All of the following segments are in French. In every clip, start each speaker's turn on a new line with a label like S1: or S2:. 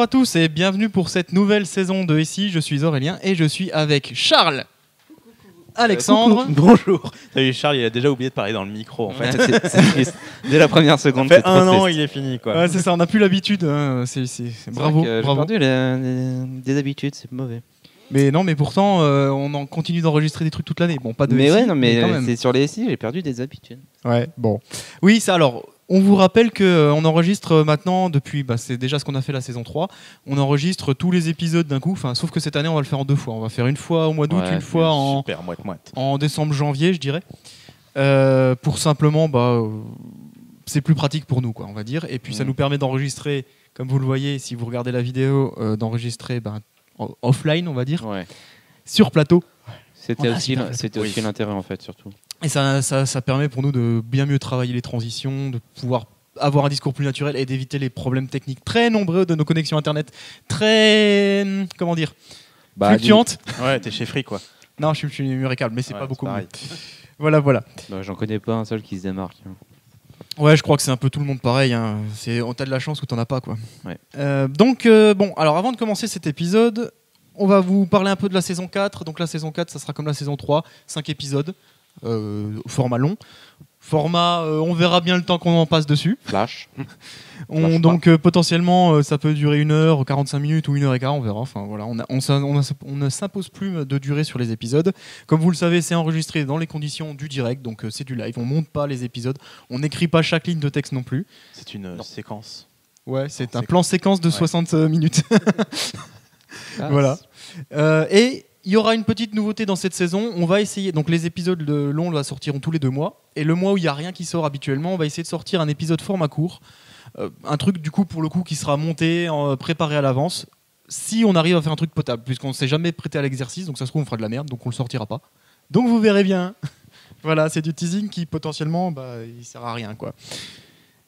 S1: à tous et bienvenue pour cette nouvelle saison de Ici. Je suis Aurélien et je suis avec Charles, Alexandre.
S2: Bonjour. Salut Charles, il a déjà oublié de parler dans le micro en fait.
S3: C'est triste. Dès la première seconde,
S2: Ça
S3: c'est
S2: fait
S3: trop
S2: un an,
S3: triste.
S2: il est fini quoi.
S1: Ouais, c'est ça, on n'a plus l'habitude. Hein. C'est bravo,
S3: J'ai
S1: bravo.
S3: perdu des habitudes, c'est mauvais.
S1: Mais non, mais pourtant, on en continue d'enregistrer des trucs toute l'année. Bon, pas de
S3: Mais
S1: SI,
S3: ouais, non,
S1: quand
S3: mais
S1: même.
S3: c'est sur les SI, j'ai perdu des habitudes.
S1: Ouais, bon. Oui, ça alors. On vous rappelle qu'on enregistre maintenant depuis, c'est déjà ce qu'on a fait la saison 3, on enregistre tous les épisodes d'un coup, sauf que cette année on va le faire en 2 fois. On va faire une fois au mois d'août,
S3: Ouais,
S1: une fois
S2: Super, moite-moite.
S1: en décembre-janvier, je dirais. Pour simplement, c'est plus pratique pour nous, quoi, on va dire. Et puis ça nous permet d'enregistrer, comme vous le voyez, si vous regardez la vidéo, d'enregistrer offline, on va dire,
S3: Ouais.
S1: sur plateau.
S3: C'était
S1: Ah,
S3: aussi,
S1: super.
S3: c'était aussi l'intérêt en fait, surtout.
S1: Et ça permet pour nous de bien mieux travailler les transitions, de pouvoir avoir un discours plus naturel et d'éviter les problèmes techniques très nombreux de nos connexions internet très, comment dire, fluctuantes.
S2: Ouais, t'es chez Free quoi.
S1: Non, je suis numéricable, mais c'est
S2: Ouais,
S1: pas beaucoup
S2: pareil.
S1: mieux. Voilà.
S3: Bah, j'en connais pas un seul qui se démarque.
S1: Ouais, je crois que c'est un peu tout le monde pareil. Hein. T'as de la chance ou t'en as pas, quoi.
S3: Ouais.
S1: Bon, alors avant de commencer cet épisode, on va vous parler un peu de la saison 4. Donc la saison 4, ça sera comme la saison 3, 5 épisodes, format long. Format, on verra bien le temps qu'on en passe dessus.
S3: Flash.
S1: Donc potentiellement, ça peut durer 1 heure, 45 minutes ou 1h15, on verra. Enfin voilà, on ne s'impose plus de durée sur les épisodes. Comme vous le savez, c'est enregistré dans les conditions du direct, donc c'est du live. On monte pas les épisodes, on n'écrit pas chaque ligne de texte non plus.
S2: C'est une séquence.
S1: Ouais, c'est un plan séquence de 60 minutes.
S3: Ah,
S1: Voilà. Et il y aura une petite nouveauté dans cette saison. On va essayer. Donc les épisodes longs sortiront tous les 2 mois. Et le mois où il n'y a rien qui sort habituellement, on va essayer de sortir un épisode format court. Un truc du coup pour le coup qui sera monté, préparé à l'avance. Si on arrive à faire un truc potable, puisqu'on ne s'est jamais prêté à l'exercice, donc ça se trouve on fera de la merde, donc on le sortira pas. Donc vous verrez bien. Voilà, c'est du teasing qui potentiellement, il sert à rien quoi.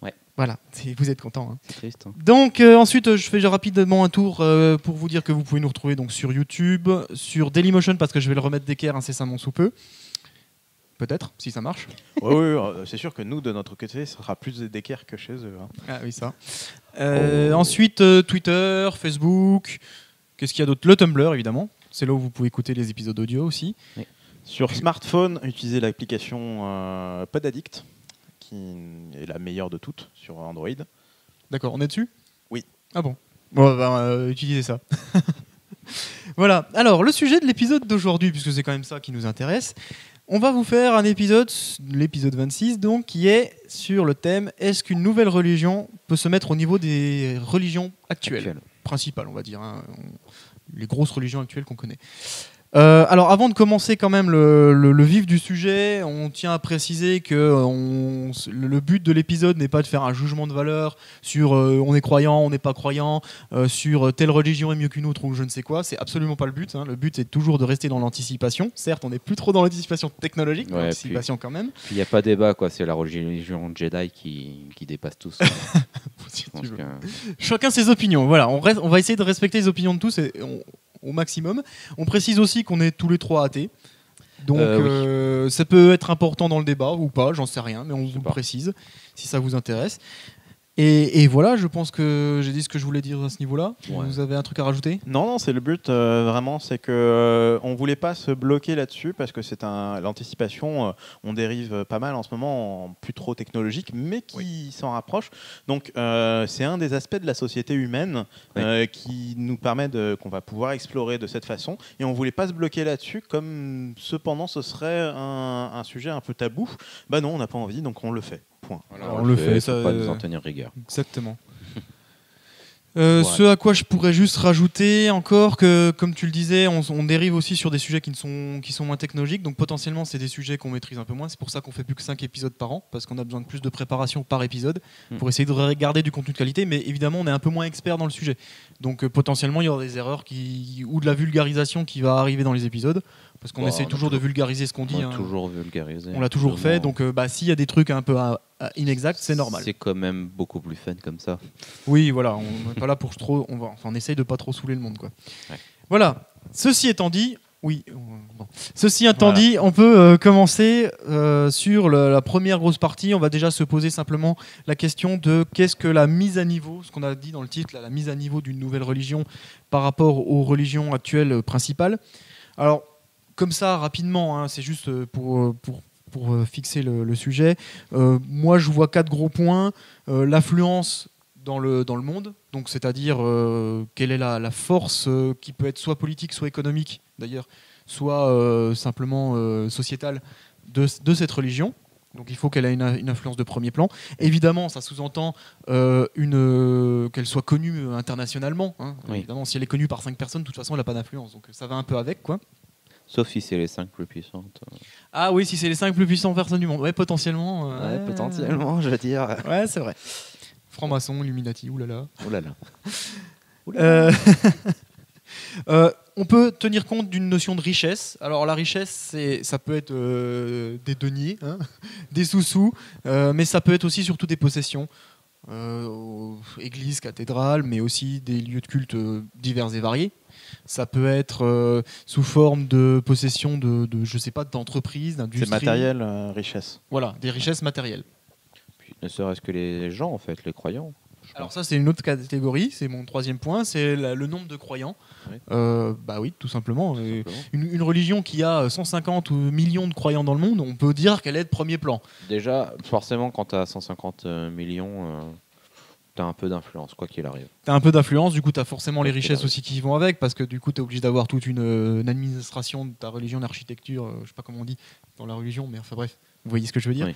S3: Ouais.
S1: Voilà, vous êtes contents. Hein.
S3: C'est triste. Hein.
S1: Donc ensuite je fais rapidement un tour pour vous dire que vous pouvez nous retrouver donc sur YouTube, sur Dailymotion parce que je vais le remettre d'équerre incessamment sous peu. Peut-être, si ça marche.
S2: Oui, c'est sûr que nous de notre côté, ça sera plus d'équerre que chez eux. Hein.
S1: Ah oui, ça. Ensuite Twitter, Facebook, qu'est-ce qu'il y a d'autre ? Le Tumblr évidemment, c'est là où vous pouvez écouter les épisodes audio aussi.
S3: Oui.
S2: Sur smartphone, utilisez l'application Podaddict, qui est la meilleure de toutes sur Android.
S1: D'accord, on est dessus ?
S2: Oui.
S1: Ah bon ? Bon, utilisez ça. Voilà, alors le sujet de l'épisode d'aujourd'hui, puisque c'est quand même ça qui nous intéresse, on va vous faire un épisode, l'épisode 26 donc, qui est sur le thème « Est-ce qu'une nouvelle religion peut se mettre au niveau des religions actuelles ?» Principales, on va dire, hein, les grosses religions actuelles qu'on connaît. Alors avant de commencer quand même le vif du sujet, on tient à préciser que le but de l'épisode n'est pas de faire un jugement de valeur sur on est croyant, on n'est pas croyant, sur telle religion est mieux qu'une autre ou je ne sais quoi. C'est absolument pas le but. Hein. Le but c'est toujours de rester dans l'anticipation. Certes, on n'est plus trop dans l'anticipation technologique, mais l'anticipation quand même.
S3: Puis il n'y a pas débat, quoi. C'est la religion Jedi qui dépasse tous.
S1: Si tu veux. Chacun ses opinions. Voilà, on va essayer de respecter les opinions de tous au maximum. On précise aussi qu'on est tous les 3 athées. Donc ça peut être important dans le débat ou pas, j'en sais rien, mais on vous le précise si ça vous intéresse. Et voilà, je pense que j'ai dit ce que je voulais dire à ce niveau-là. Ouais. Vous avez un truc à rajouter ?
S2: Non, c'est le but vraiment, c'est que on voulait pas se bloquer là-dessus parce que c'est l'anticipation. On dérive pas mal en ce moment, en plus trop technologique, mais qui s'en rapproche. Donc c'est un des aspects de la société humaine qui nous permet qu'on va pouvoir explorer de cette façon. Et on voulait pas se bloquer là-dessus, comme cependant ce serait un sujet un peu tabou. Bah non, on n'a pas envie, donc on le fait. Point.
S3: Voilà,
S1: on le fait,
S3: ça pas nous en tenir rigueur.
S1: Exactement. Ce à quoi je pourrais juste rajouter encore que, comme tu le disais, on dérive aussi sur des sujets qui sont moins technologiques, donc potentiellement c'est des sujets qu'on maîtrise un peu moins. C'est pour ça qu'on fait plus que 5 épisodes par an, parce qu'on a besoin de plus de préparation par épisode pour essayer de garder du contenu de qualité, mais évidemment on est un peu moins expert dans le sujet. Donc potentiellement il y aura des erreurs ou de la vulgarisation qui va arriver dans les épisodes, parce qu'on essaie toujours de vulgariser ce qu'on dit.
S3: On l'a toujours vulgarisé.
S1: On l'a toujours fait, donc s'il y a des trucs un peu inexacts, c'est normal.
S3: C'est quand même beaucoup plus fun comme ça.
S1: Oui, voilà, on n'est pas là pour trop. On essaye de pas trop saouler le monde, quoi.
S3: Ouais.
S1: Voilà. Ceci étant dit, Oui. Bon. Ceci étant dit, on peut commencer sur la première grosse partie. On va déjà se poser simplement la question de qu'est-ce que la mise à niveau, ce qu'on a dit dans le titre, la mise à niveau d'une nouvelle religion par rapport aux religions actuelles principales. Alors, comme ça, rapidement, hein, c'est juste pour fixer le sujet. Moi, je vois 4 gros points. L'affluence dans le monde, donc c'est-à-dire quelle est la force qui peut être soit politique, soit économique, d'ailleurs, soit simplement sociétale de cette religion. Donc il faut qu'elle ait une influence de premier plan. Évidemment, ça sous-entend qu'elle soit connue internationalement. Hein.
S3: Oui.
S1: Évidemment, si elle est connue par 5 personnes, de toute façon, elle n'a pas d'influence. Donc ça va un peu avec, quoi.
S3: Sauf si c'est les 5 plus puissantes.
S1: Ah oui, si c'est les 5 plus puissantes personnes du monde. Ouais, potentiellement.
S3: Ouais, potentiellement, je veux dire.
S1: Ouais, c'est vrai. Franc-maçon, Illuminati, oulala.
S3: Oulala.
S1: On peut tenir compte d'une notion de richesse. Alors la richesse, ça peut être des deniers, hein, des sous-sous, mais ça peut être aussi surtout des possessions. Églises, cathédrales, mais aussi des lieux de culte divers et variés. Ça peut être sous forme de possession de je sais pas, d'entreprises, d'industries.
S2: C'est matériel, richesse.
S1: Voilà, des richesses matérielles.
S3: Puis, ne serait-ce que les gens, en fait, les croyants.
S1: Alors ça, c'est une autre catégorie, c'est mon troisième point, c'est le nombre de croyants.
S3: Oui.
S1: Bah oui, tout simplement. Une religion qui a 150 millions de croyants dans le monde, on peut dire qu'elle est de premier plan.
S3: Déjà, forcément, quand tu as 150 millions, tu as un peu d'influence, quoi qu'il arrive.
S1: Tu as un peu d'influence, du coup tu as forcément les richesses aussi qui vont avec, parce que du coup tu es obligé d'avoir toute une administration de ta religion, d'architecture, je sais pas comment on dit dans la religion, mais enfin bref, vous voyez ce que je veux dire.
S3: Oui.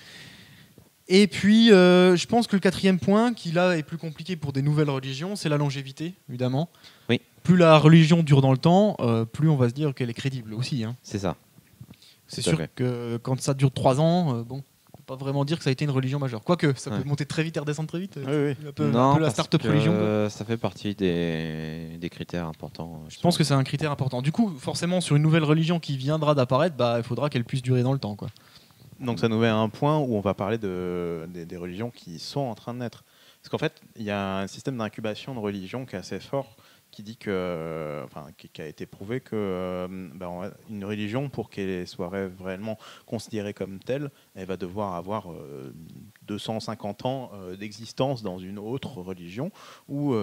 S1: Et puis, je pense que le quatrième point, qui là est plus compliqué pour des nouvelles religions, c'est la longévité, évidemment.
S3: Oui.
S1: Plus la religion dure dans le temps, plus on va se dire qu'elle est crédible aussi. Hein.
S3: C'est ça.
S1: C'est
S3: Tout à
S1: sûr
S3: fait.
S1: que quand ça dure 3 ans, bon, on peut pas vraiment dire que ça a été une religion majeure. Quoique, ça peut
S3: Ouais.
S1: monter très vite et redescendre très vite.
S2: Oui.
S1: Un peu
S3: Non,
S1: la
S3: parce
S1: start-up
S3: que,
S1: religion. Quoi.
S3: ça fait partie des critères importants.
S1: Je pense que c'est un critère important. Du coup, forcément, sur une nouvelle religion qui viendra d'apparaître, bah, il faudra qu'elle puisse durer dans le temps. Quoi.
S2: Donc ça nous met à un point où on va parler des religions qui sont en train de naître. Parce qu'en fait, il y a un système d'incubation de religion qui est assez fort, qui dit que, qui a été prouvé que une religion, pour qu'elle soit réellement considérée comme telle, elle va devoir avoir 250 ans d'existence dans une autre religion ou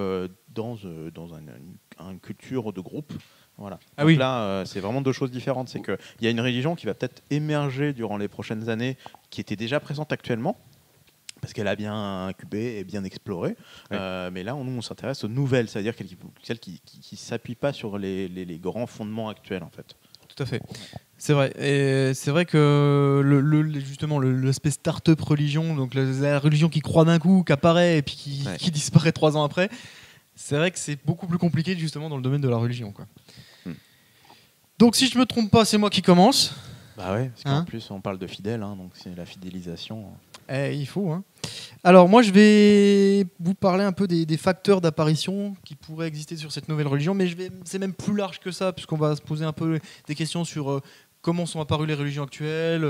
S2: dans une culture de groupe. Voilà.
S1: Ah
S2: Donc
S1: oui.
S2: là, c'est vraiment deux choses différentes. C'est qu'il y a une religion qui va peut-être émerger durant les prochaines années, qui était déjà présente actuellement, parce qu'elle a bien incubé et bien exploré.
S3: Ouais.
S2: Mais là, on s'intéresse aux nouvelles, c'est-à-dire celles qui ne s'appuient pas sur les grands fondements actuels, en fait.
S1: Tout à fait. C'est vrai. Et c'est vrai que justement l'aspect start-up religion, donc la religion qui croît d'un coup, qui apparaît et puis qui disparaît 3 ans après, c'est vrai que c'est beaucoup plus compliqué justement dans le domaine de la religion. Quoi. Donc si je me trompe pas, c'est moi qui commence.
S2: Bah ouais, parce qu'en
S1: Hein
S2: plus, on parle de fidèles, hein, donc c'est la fidélisation.
S1: Il faut. Hein. Alors moi, je vais vous parler un peu des facteurs d'apparition qui pourraient exister sur cette nouvelle religion, mais c'est même plus large que ça, puisqu'on va se poser un peu des questions sur comment sont apparues les religions actuelles,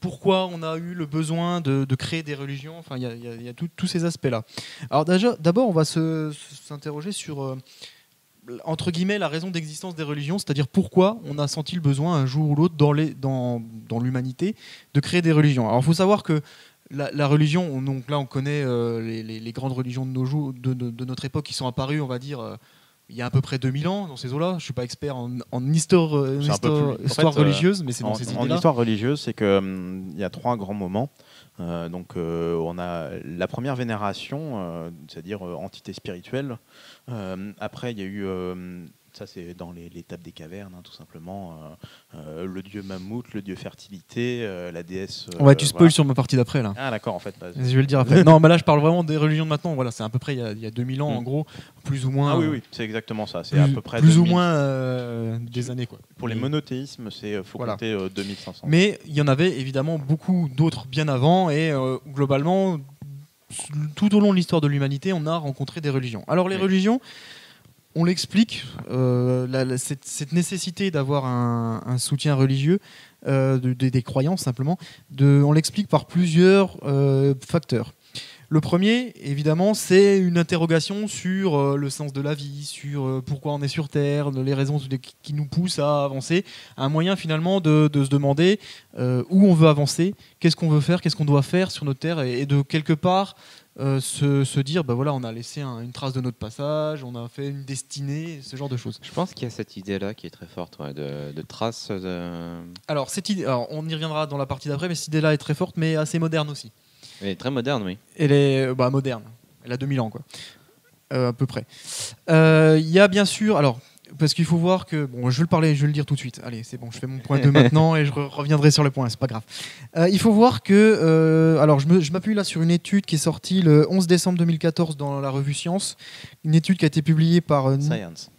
S1: pourquoi on a eu le besoin de créer des religions, enfin il y a tous ces aspects-là. Alors d'abord, on va s'interroger sur... entre guillemets, la raison d'existence des religions, c'est-à-dire pourquoi on a senti le besoin un jour ou l'autre dans l'humanité de créer des religions. Alors il faut savoir que la religion, donc là on connaît les grandes religions de nos jours, de notre époque qui sont apparues, on va dire, il y a à peu près 2000 ans dans ces eaux-là. Je ne suis pas expert en histoire religieuse, mais c'est dans ces idées-là.
S2: En histoire religieuse, c'est qu'il y a 3 grands moments. On a la première vénération, c'est-à-dire entité spirituelle. Après, il y a eu, ça c'est dans l'étape des cavernes, hein, tout simplement, le dieu mammouth, le dieu fertilité, la déesse...
S1: Tu spoil sur ma partie d'après là.
S2: Ah d'accord, en fait.
S1: Je vais le dire après. Non, mais là je parle vraiment des religions de maintenant. Voilà, c'est à peu près il y a 2000 ans en gros, plus ou moins.
S2: Ah oui, c'est exactement ça. C'est à peu près
S1: plus
S2: 2000.
S1: ou moins des années quoi.
S2: Pour les monothéismes, faut compter 2500.
S1: Mais il y en avait évidemment beaucoup d'autres bien avant et globalement, tout au long de l'histoire de l'humanité, on a rencontré des religions. Alors les religions, on l'explique, cette nécessité d'avoir un soutien religieux, des croyances simplement, on l'explique par plusieurs facteurs. Le premier, évidemment, c'est une interrogation sur le sens de la vie, sur pourquoi on est sur Terre, les raisons qui nous poussent à avancer. Un moyen finalement de se demander où on veut avancer, qu'est-ce qu'on veut faire, qu'est-ce qu'on doit faire sur notre Terre, et de quelque part se dire, bah voilà, on a laissé une trace de notre passage, on a fait une destinée, ce genre de choses.
S3: Je pense qu'il y a cette idée-là qui est très forte, de traces.
S1: Alors, cette idée, alors, on y reviendra dans la partie d'après, mais cette idée-là est très forte, mais assez moderne aussi.
S3: Elle est très moderne, oui.
S1: Elle est moderne. Elle a 2000 ans, quoi. À peu près. Il y a bien sûr... Alors, parce qu'il faut voir que... Bon, je vais le dire tout de suite. Allez, c'est bon, je fais mon point 2 maintenant et je reviendrai sur le point, c'est pas grave. Il faut voir que... alors, je m'appuie là sur une étude qui est sortie le 11 décembre 2014 dans la revue Science. Une étude qui a été publiée par...
S2: Science.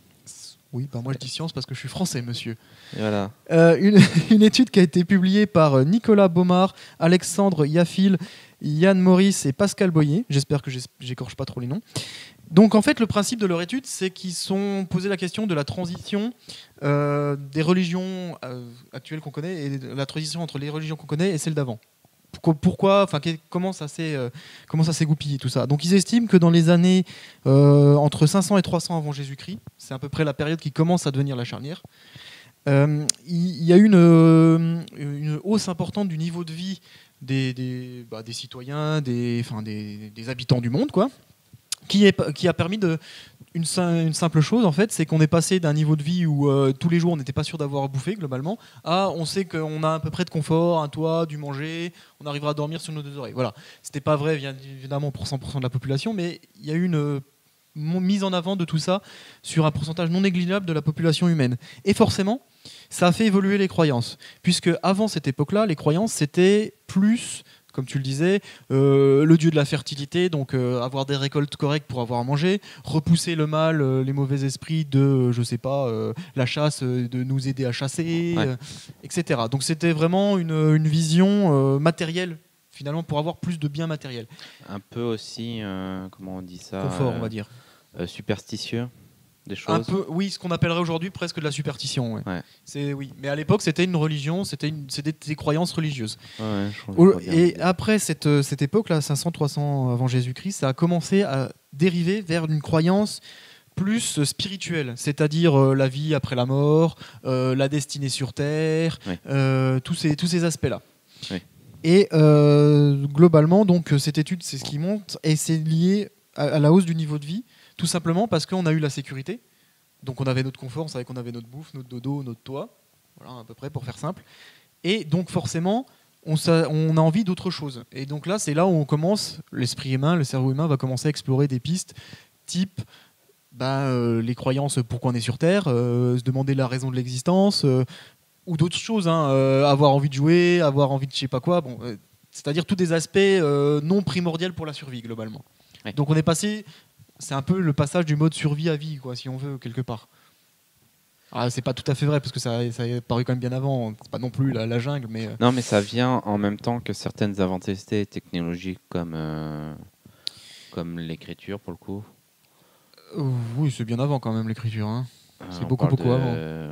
S1: Oui, moi je dis Science parce que je suis français, monsieur.
S3: Et voilà.
S1: Une étude qui a été publiée par Nicolas Baumard, Alexandre Yaffil, Yann Maurice et Pascal Boyer. J'espère que j'écorche pas trop les noms. Donc en fait, le principe de leur étude, c'est qu'ils sont posé la question de la transition des religions actuelles qu'on connaît et la transition entre les religions qu'on connaît et celles d'avant. Pourquoi, comment ça s'est goupillé tout ça. Donc ils estiment que dans les années entre 500 et 300 avant Jésus-Christ, c'est à peu près la période qui commence à devenir la charnière, il y a eu une hausse importante du niveau de vie des citoyens, des habitants du monde, quoi, qui a permis une simple chose, en fait, c'est qu'on est passé d'un niveau de vie où tous les jours on n'était pas sûr d'avoir à bouffer globalement, à on sait qu'on a à peu près de confort, un toit, du manger, on arrivera à dormir sur nos deux oreilles. Voilà. C'était pas vrai évidemment pour 100% de la population, mais il y a eu une mise en avant de tout ça sur un pourcentage non négligeable de la population humaine. Et forcément, ça a fait évoluer les croyances, puisque avant cette époque-là, les croyances c'était plus, comme tu le disais, le dieu de la fertilité, donc avoir des récoltes correctes pour avoir à manger, repousser le mal, les mauvais esprits de, la chasse, de nous aider à chasser, etc. Donc c'était vraiment une vision matérielle, finalement, pour avoir plus de biens matériels.
S3: Un peu aussi, comment on dit ça,
S1: confort, on va dire.
S3: Superstitieux. Des choses.
S1: Un peu, oui, ce qu'on appellerait aujourd'hui presque de la superstition. Ouais.
S3: Ouais.
S1: Oui. Mais à l'époque, c'était une religion, c'était des croyances religieuses.
S3: Et
S1: après cette époque-là, 500-300 avant Jésus-Christ, ça a commencé à dériver vers une croyance plus spirituelle, c'est-à-dire la vie après la mort, la destinée sur Terre, tous ces aspects-là.
S3: Oui.
S1: Et globalement, donc, cette étude, c'est ce qui monte, et c'est lié à la hausse du niveau de vie, tout simplement parce qu'on a eu la sécurité. Donc on avait notre confort, on savait qu'on avait notre bouffe, notre dodo, notre toit, voilà, à peu près pour faire simple. Et donc forcément, on a envie d'autre chose. Et donc là, c'est là où on commence, l'esprit humain, le cerveau humain va commencer à explorer des pistes type les croyances, pourquoi on est sur Terre, se demander la raison de l'existence, ou d'autres choses, avoir envie de jouer, avoir envie de je sais pas quoi. C'est-à-dire tous des aspects non primordiaux pour la survie, globalement.
S3: Ouais.
S1: Donc on est passé... C'est un peu le passage du mode survie à vie, quoi, si on veut, quelque part. C'est pas tout à fait vrai, parce que ça a paru quand même bien avant. C'est pas non plus la jungle, mais...
S3: Non, mais ça vient en même temps que certaines avancées technologiques comme l'écriture, pour le coup.
S1: Oui, c'est bien avant quand même, l'écriture. Hein. C'est
S3: On
S1: beaucoup
S3: parle
S1: avant.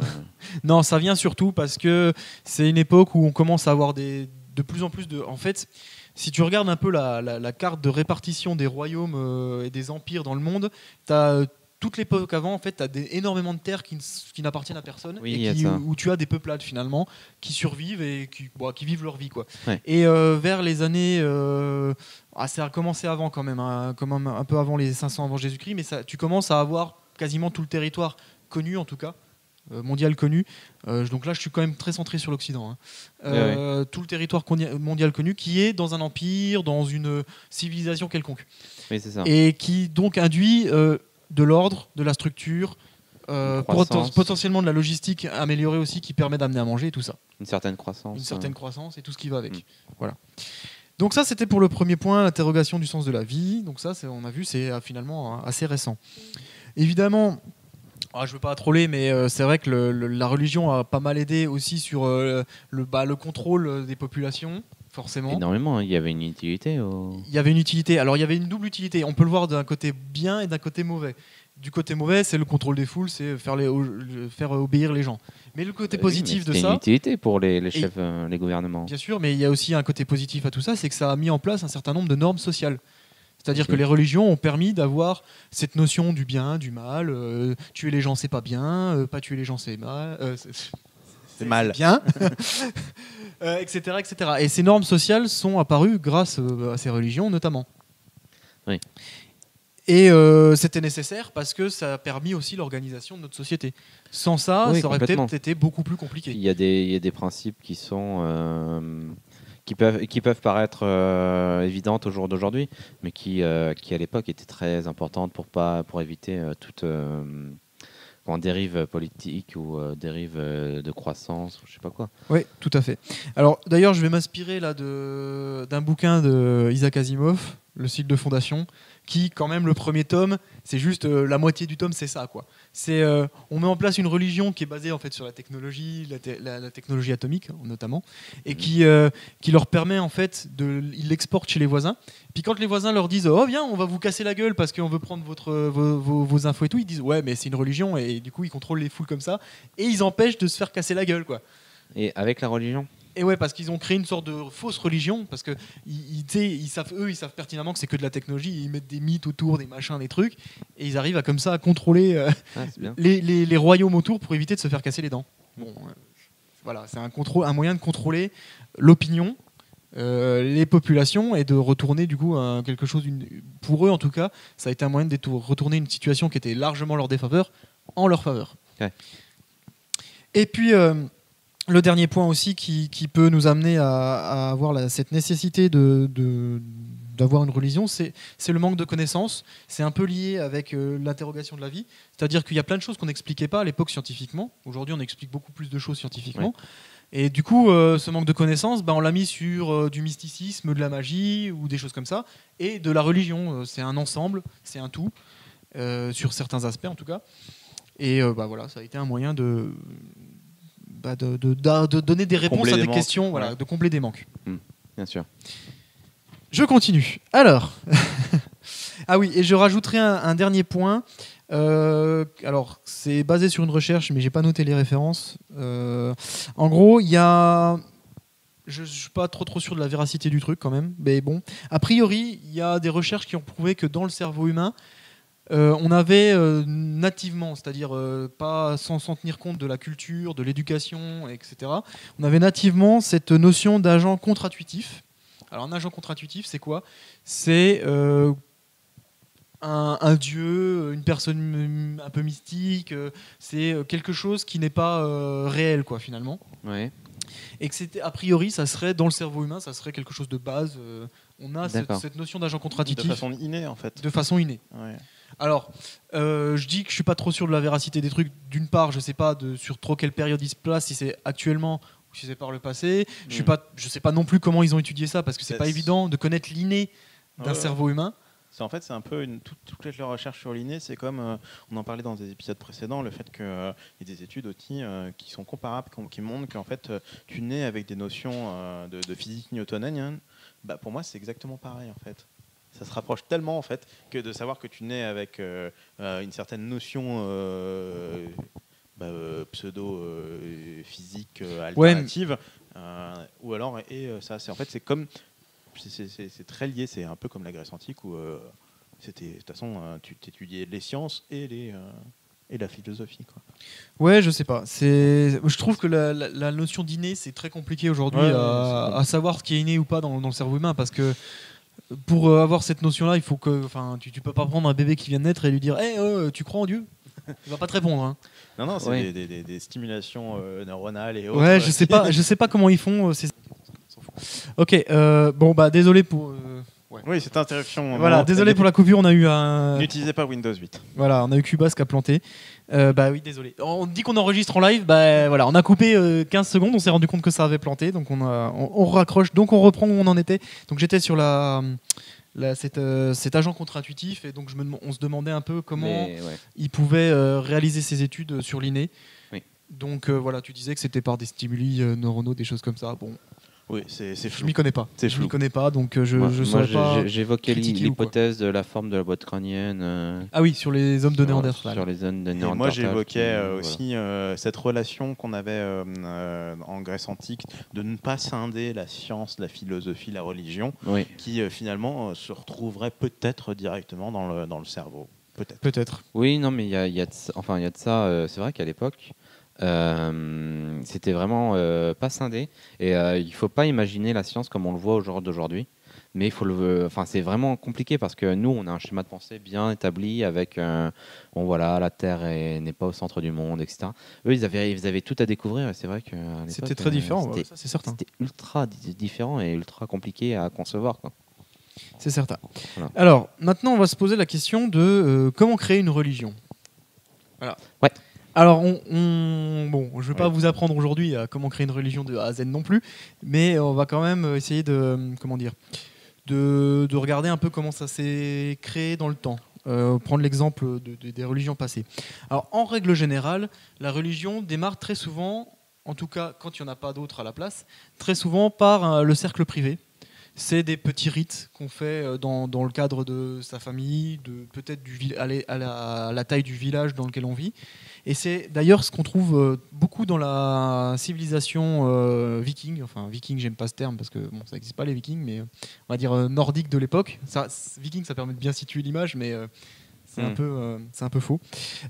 S1: Non, ça vient surtout parce que c'est une époque où on commence à avoir de plus en plus de... En fait... Si tu regardes un peu la carte de répartition des royaumes et des empires dans le monde, tu as toute l'époque avant, en fait, tu as énormément de terres qui n'appartiennent à personne, où tu as des peuplades finalement qui survivent et qui vivent leur vie. Quoi.
S3: Ouais.
S1: Et vers les années... ça a commencé avant quand même, un peu avant les 500 avant Jésus-Christ, mais tu commences à avoir quasiment tout le territoire connu en tout cas, mondial connu. Donc là, je suis quand même très centré sur l'Occident. Tout le territoire mondial connu qui est dans un empire, dans une civilisation quelconque.
S3: Oui, c'est ça.
S1: Et qui donc induit de l'ordre, de la structure, potentiellement de la logistique améliorée aussi qui permet d'amener à manger et tout ça.
S3: Une certaine croissance.
S1: Une certaine croissance et tout ce qui va avec. Voilà. Donc ça, c'était pour le premier point, l'interrogation du sens de la vie. Donc ça, on a vu, c'est finalement assez récent. Évidemment... je ne veux pas troller, mais c'est vrai que la religion a pas mal aidé aussi sur le contrôle des populations, forcément.
S3: Énormément, il y avait une utilité.
S1: Il y avait une utilité. Alors il y avait une double utilité. On peut le voir d'un côté bien et d'un côté mauvais. Du côté mauvais, c'est le contrôle des foules, c'est faire obéir les gens. Mais le côté positif de ça...
S3: C'est une utilité pour les chefs, les gouvernements.
S1: Bien sûr, mais il y a aussi un côté positif à tout ça, c'est que ça a mis en place un certain nombre de normes sociales. C'est-à-dire que les religions ont permis d'avoir cette notion du bien, du mal. Tuer les gens, c'est pas bien. Pas tuer les gens, c'est mal.
S2: C'est mal.
S1: Bien. Etc., etc. Et ces normes sociales sont apparues grâce à ces religions, notamment.
S3: Oui.
S1: Et c'était nécessaire parce que ça a permis aussi l'organisation de notre société. Sans ça,
S3: Oui,
S1: ça aurait
S3: complètement.
S1: peut-être été beaucoup plus compliqué.
S3: Il y a des principes qui sont qui peuvent paraître évidentes au jour d'aujourd'hui, mais qui à l'époque étaient très importantes pour éviter toute dérive politique ou dérive de croissance ou je sais pas quoi.
S1: Oui, tout à fait. Alors, d'ailleurs, je vais m'inspirer là d'un bouquin de Isaac Asimov, Le cycle de fondation, qui, quand même, le premier tome, c'est juste la moitié du tome, c'est ça, quoi. C'est on met en place une religion qui est basée en fait sur la technologie, la technologie atomique notamment, et qui leur permet en fait ils l'exportent chez les voisins. Puis quand les voisins leur disent oh viens, on va vous casser la gueule parce qu'on veut prendre vos infos et tout, ils disent ouais mais c'est une religion et du coup ils contrôlent les foules comme ça et ils empêchent de se faire casser la gueule quoi.
S3: Et avec la religion.
S1: Et ouais, parce qu'ils ont créé une sorte de fausse religion, parce que ils savent pertinemment que c'est que de la technologie, ils mettent des mythes autour, des machins, des trucs, et ils arrivent comme ça à contrôler
S3: C'est bien.
S1: les royaumes autour pour éviter de se faire casser les dents. Bon, voilà, c'est un moyen de contrôler l'opinion, les populations, et de retourner du coup à quelque chose, pour eux en tout cas, ça a été un moyen de retourner une situation qui était largement leur défaveur en leur faveur.
S3: Ouais.
S1: Et puis... le dernier point aussi qui peut nous amener à avoir cette nécessité d'avoir une religion, c'est le manque de connaissances. C'est un peu lié avec l'interrogation de la vie. C'est-à-dire qu'il y a plein de choses qu'on n'expliquait pas à l'époque scientifiquement. Aujourd'hui, on explique beaucoup plus de choses scientifiquement. Ouais. Et du coup, ce manque de connaissances, on l'a mis sur du mysticisme, de la magie ou des choses comme ça. Et de la religion. C'est un ensemble, c'est un tout, sur certains aspects en tout cas. Et voilà, ça a été un moyen de donner des réponses à des questions, voilà, de combler des manques.
S3: Bien sûr.
S1: Je continue. Alors, ah oui, et je rajouterai un dernier point. Alors, c'est basé sur une recherche, mais j'ai pas noté les références. En gros, il y a, je suis pas trop sûr de la véracité du truc quand même, mais bon, a priori, il y a des recherches qui ont prouvé que dans le cerveau humain, on avait nativement, c'est-à-dire pas sans tenir compte de la culture, de l'éducation, etc. On avait nativement cette notion d'agent contre-intuitif. Alors un agent contre-intuitif, c'est quoi ? C'est un dieu, une personne un peu mystique. C'est quelque chose qui n'est pas réel, quoi, finalement.
S3: Ouais.
S1: Et que a priori, ça serait dans le cerveau humain, ça serait quelque chose de base. On a cette notion d'agent contre-intuitif.
S2: De façon innée, en fait.
S1: De façon innée.
S2: Ouais.
S1: Alors, je dis que je suis pas trop sûr de la véracité des trucs. D'une part, je sais pas sur trop quelle période ils se placent, si c'est actuellement ou si c'est par le passé. Je sais pas non plus comment ils ont étudié ça parce que c'est pas évident de connaître l'inné d'un cerveau humain.
S2: C'est un peu toute la recherche sur l'inné, c'est comme on en parlait dans des épisodes précédents, le fait qu'il y a des études aussi qui sont comparables, qui montrent qu'en fait tu nais avec des notions de physique newtonienne. Pour moi, c'est exactement pareil en fait. Ça se rapproche tellement en fait que de savoir que tu nais avec une certaine notion pseudo physique alternative, ou alors ça c'est en fait c'est comme c'est très lié, c'est un peu comme la Grèce antique où c'était de toute façon tu étudiais les sciences et la philosophie quoi.
S1: Ouais, je sais pas. Je trouve que la notion d'inné c'est très compliqué aujourd'hui à savoir ce qui est inné ou pas dans le cerveau humain parce que pour avoir cette notion-là, il faut que, tu peux pas prendre un bébé qui vient de naître et lui dire, tu crois en Dieu ? Il va pas te répondre. Hein.
S2: Non, c'est des stimulations neuronales et autres.
S1: Ouais, je sais pas comment ils font. Ok, désolé pour.
S2: Oui, cette interruption.
S1: Voilà, désolé pour la coupure, on a eu un.
S2: N'utilisez pas Windows 8.
S1: Voilà, on a eu Cubase qui a planté. Oui, désolé. On dit qu'on enregistre en live, voilà, on a coupé 15 secondes, on s'est rendu compte que ça avait planté, donc on raccroche, donc on reprend où on en était. Donc j'étais sur cet agent contre-intuitif, et donc on se demandait un peu comment il pouvait réaliser ses études sur l'inné.
S3: Oui.
S1: Donc voilà, tu disais que c'était par des stimuli neuronaux, des choses comme ça. Bon.
S2: Oui, c'est
S1: Je
S2: flou.
S1: m'y connais pas.
S2: C'est
S1: Je m'y
S2: flou.
S1: connais pas, donc je
S3: Moi,
S1: saurais pas.
S3: j'évoquais
S1: critiquer ou quoi.
S3: l'hypothèse de la forme de la boîte crânienne.
S1: Ah oui, sur les hommes de Néandertal.
S3: Sur les zones de
S2: Et
S3: Néandertal.
S2: moi, j'évoquais
S3: voilà.
S2: aussi cette relation qu'on avait en Grèce antique de ne pas scinder la science, la philosophie, la religion,
S3: Oui.
S2: qui finalement se retrouverait peut-être directement dans le cerveau. Peut-être.
S1: Peut-être.
S3: Oui, non, mais il y a de ça. Enfin, il y a de ça. C'est vrai qu'à l'époque, c'était vraiment pas scindé. Et il faut pas imaginer la science comme on le voit au jour d'aujourd'hui. Mais il faut enfin, c'est vraiment compliqué parce que nous, on a un schéma de pensée bien établi avec, bon voilà, la Terre n'est pas au centre du monde, etc. Eux, ils avaient tout à découvrir. Et c'est vrai que à l'époque,
S1: C'était très différent, ouais,
S3: C'était
S1: ça c'est certain.
S3: c'était ultra différent et ultra compliqué à concevoir, quoi.
S1: C'est certain.
S3: Voilà.
S1: Alors, maintenant, on va se poser la question de comment créer une religion. Voilà.
S3: Ouais.
S1: Alors, bon, je ne vais pas vous apprendre aujourd'hui à comment créer une religion de A à Z non plus, mais on va quand même essayer de, comment dire, de regarder un peu comment ça s'est créé dans le temps. Prendre l'exemple des religions passées. Alors, en règle générale, la religion démarre très souvent, en tout cas quand il n'y en a pas d'autres à la place, très souvent par le cercle privé. C'est des petits rites qu'on fait dans le cadre de sa famille, peut-être à la taille du village dans lequel on vit. Et c'est d'ailleurs ce qu'on trouve beaucoup dans la civilisation viking. Enfin, viking, j'aime pas ce terme parce que bon, ça n'existe pas les vikings, mais on va dire nordique de l'époque. Viking, ça permet de bien situer l'image, mais c'est un peu faux.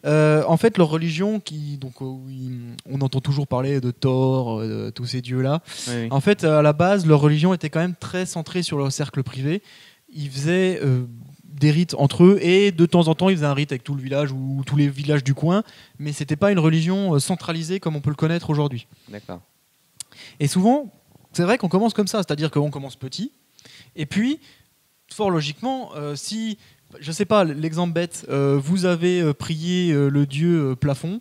S1: En fait, leur religion, on entend toujours parler de Thor, tous ces dieux-là.
S3: Oui.
S1: En fait, à la base, leur religion était quand même très centrée sur leur cercle privé. Ils faisaient des rites entre eux et de temps en temps, ils faisaient un rite avec tout le village ou tous les villages du coin, mais c'était pas une religion centralisée comme on peut le connaître aujourd'hui.
S3: D'accord.
S1: Et souvent, c'est vrai qu'on commence comme ça, c'est-à-dire qu'on commence petit, et puis, fort logiquement, si je sais pas, l'exemple bête, vous avez prié le dieu plafond.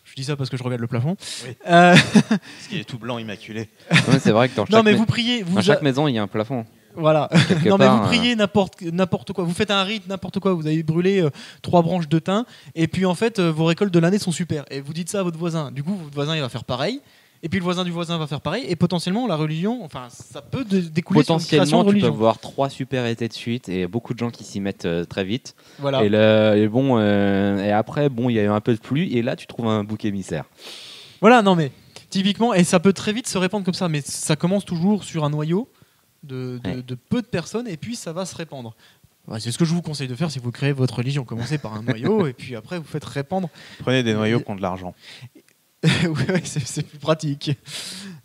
S1: Je dis ça parce que je regarde le plafond.
S2: Oui. Parce qu'il est tout blanc, immaculé.
S3: Ouais, c'est vrai que dans
S1: Non, mais vous priez.
S3: dans chaque maison, il y a un plafond.
S1: Voilà.
S3: Quelque
S1: Non, mais
S3: part,
S1: vous priez n'importe quoi. Vous faites un rite, n'importe quoi. Vous avez brûlé 3 branches de thym, et puis en fait, vos récoltes de l'année sont super. Et vous dites ça à votre voisin. Du coup, votre voisin, il va faire pareil. Et puis le voisin du voisin va faire pareil. Et potentiellement, la religion, enfin, ça peut découler sur une création
S3: Potentiellement,
S1: de
S3: tu peux
S1: religion.
S3: voir 3 super étés de suite et beaucoup de gens qui s'y mettent très vite.
S1: Voilà.
S3: Et après, bon, il y a eu un peu de pluie et là, tu trouves un bouc émissaire.
S1: Voilà, non mais typiquement, et ça peut très vite se répandre comme ça, mais ça commence toujours sur un noyau de peu de personnes et puis ça va se répandre. Ouais, c'est ce que je vous conseille de faire si vous créez votre religion. Commencez par un noyau et puis après vous faites répandre.
S2: Prenez des noyaux qui ont de l'argent.
S1: Ouais, c'est plus pratique.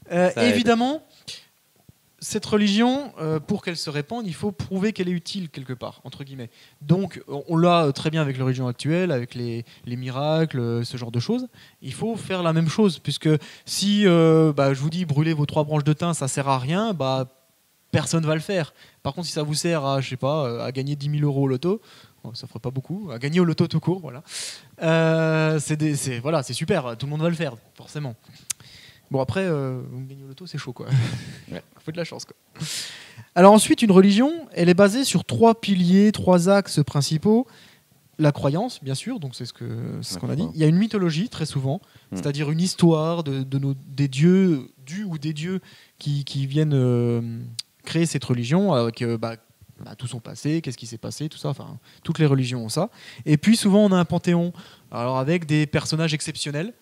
S3: Ça aide.
S1: Évidemment, cette religion, pour qu'elle se répande, il faut prouver qu'elle est utile quelque part, entre guillemets. Donc, on l'a très bien avec la religion actuelle, avec les miracles, ce genre de choses. Il faut faire la même chose, puisque si je vous dis brûler vos 3 branches de thym, ça sert à rien, personne va le faire. Par contre, si ça vous sert à, je sais pas, à gagner 10 000 € au loto, ça ferait pas beaucoup, à gagner au loto tout court, voilà. C'est super, tout le monde va le faire, forcément. Bon, après, vous gagnez au loto, c'est chaud, quoi.
S3: Ouais.
S1: Faut de la chance, quoi. Alors ensuite, une religion, elle est basée sur 3 piliers, 3 axes principaux. La croyance, bien sûr, donc c'est ce qu'on a dit. Il y a une mythologie, très souvent, c'est-à-dire une histoire des dieux, des dieux qui viennent créer cette religion, avec tout son passé, qu'est-ce qui s'est passé, tout ça. Enfin, toutes les religions ont ça. Et puis souvent, on a un panthéon, alors avec des personnages exceptionnels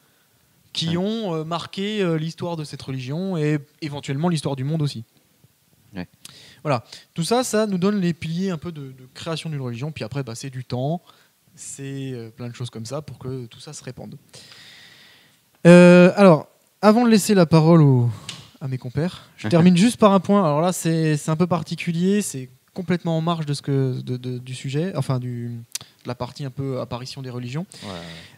S1: qui ont marqué l'histoire de cette religion et éventuellement l'histoire du monde aussi.
S3: Ouais.
S1: Voilà, tout ça, ça nous donne les piliers un peu de création d'une religion. Puis après, c'est du temps, c'est plein de choses comme ça pour que tout ça se répande. Alors, avant de laisser la parole à mes compères, je termine juste par un point. Alors là, c'est un peu particulier, c'est complètement en marge du sujet, enfin de la partie un peu apparition des religions.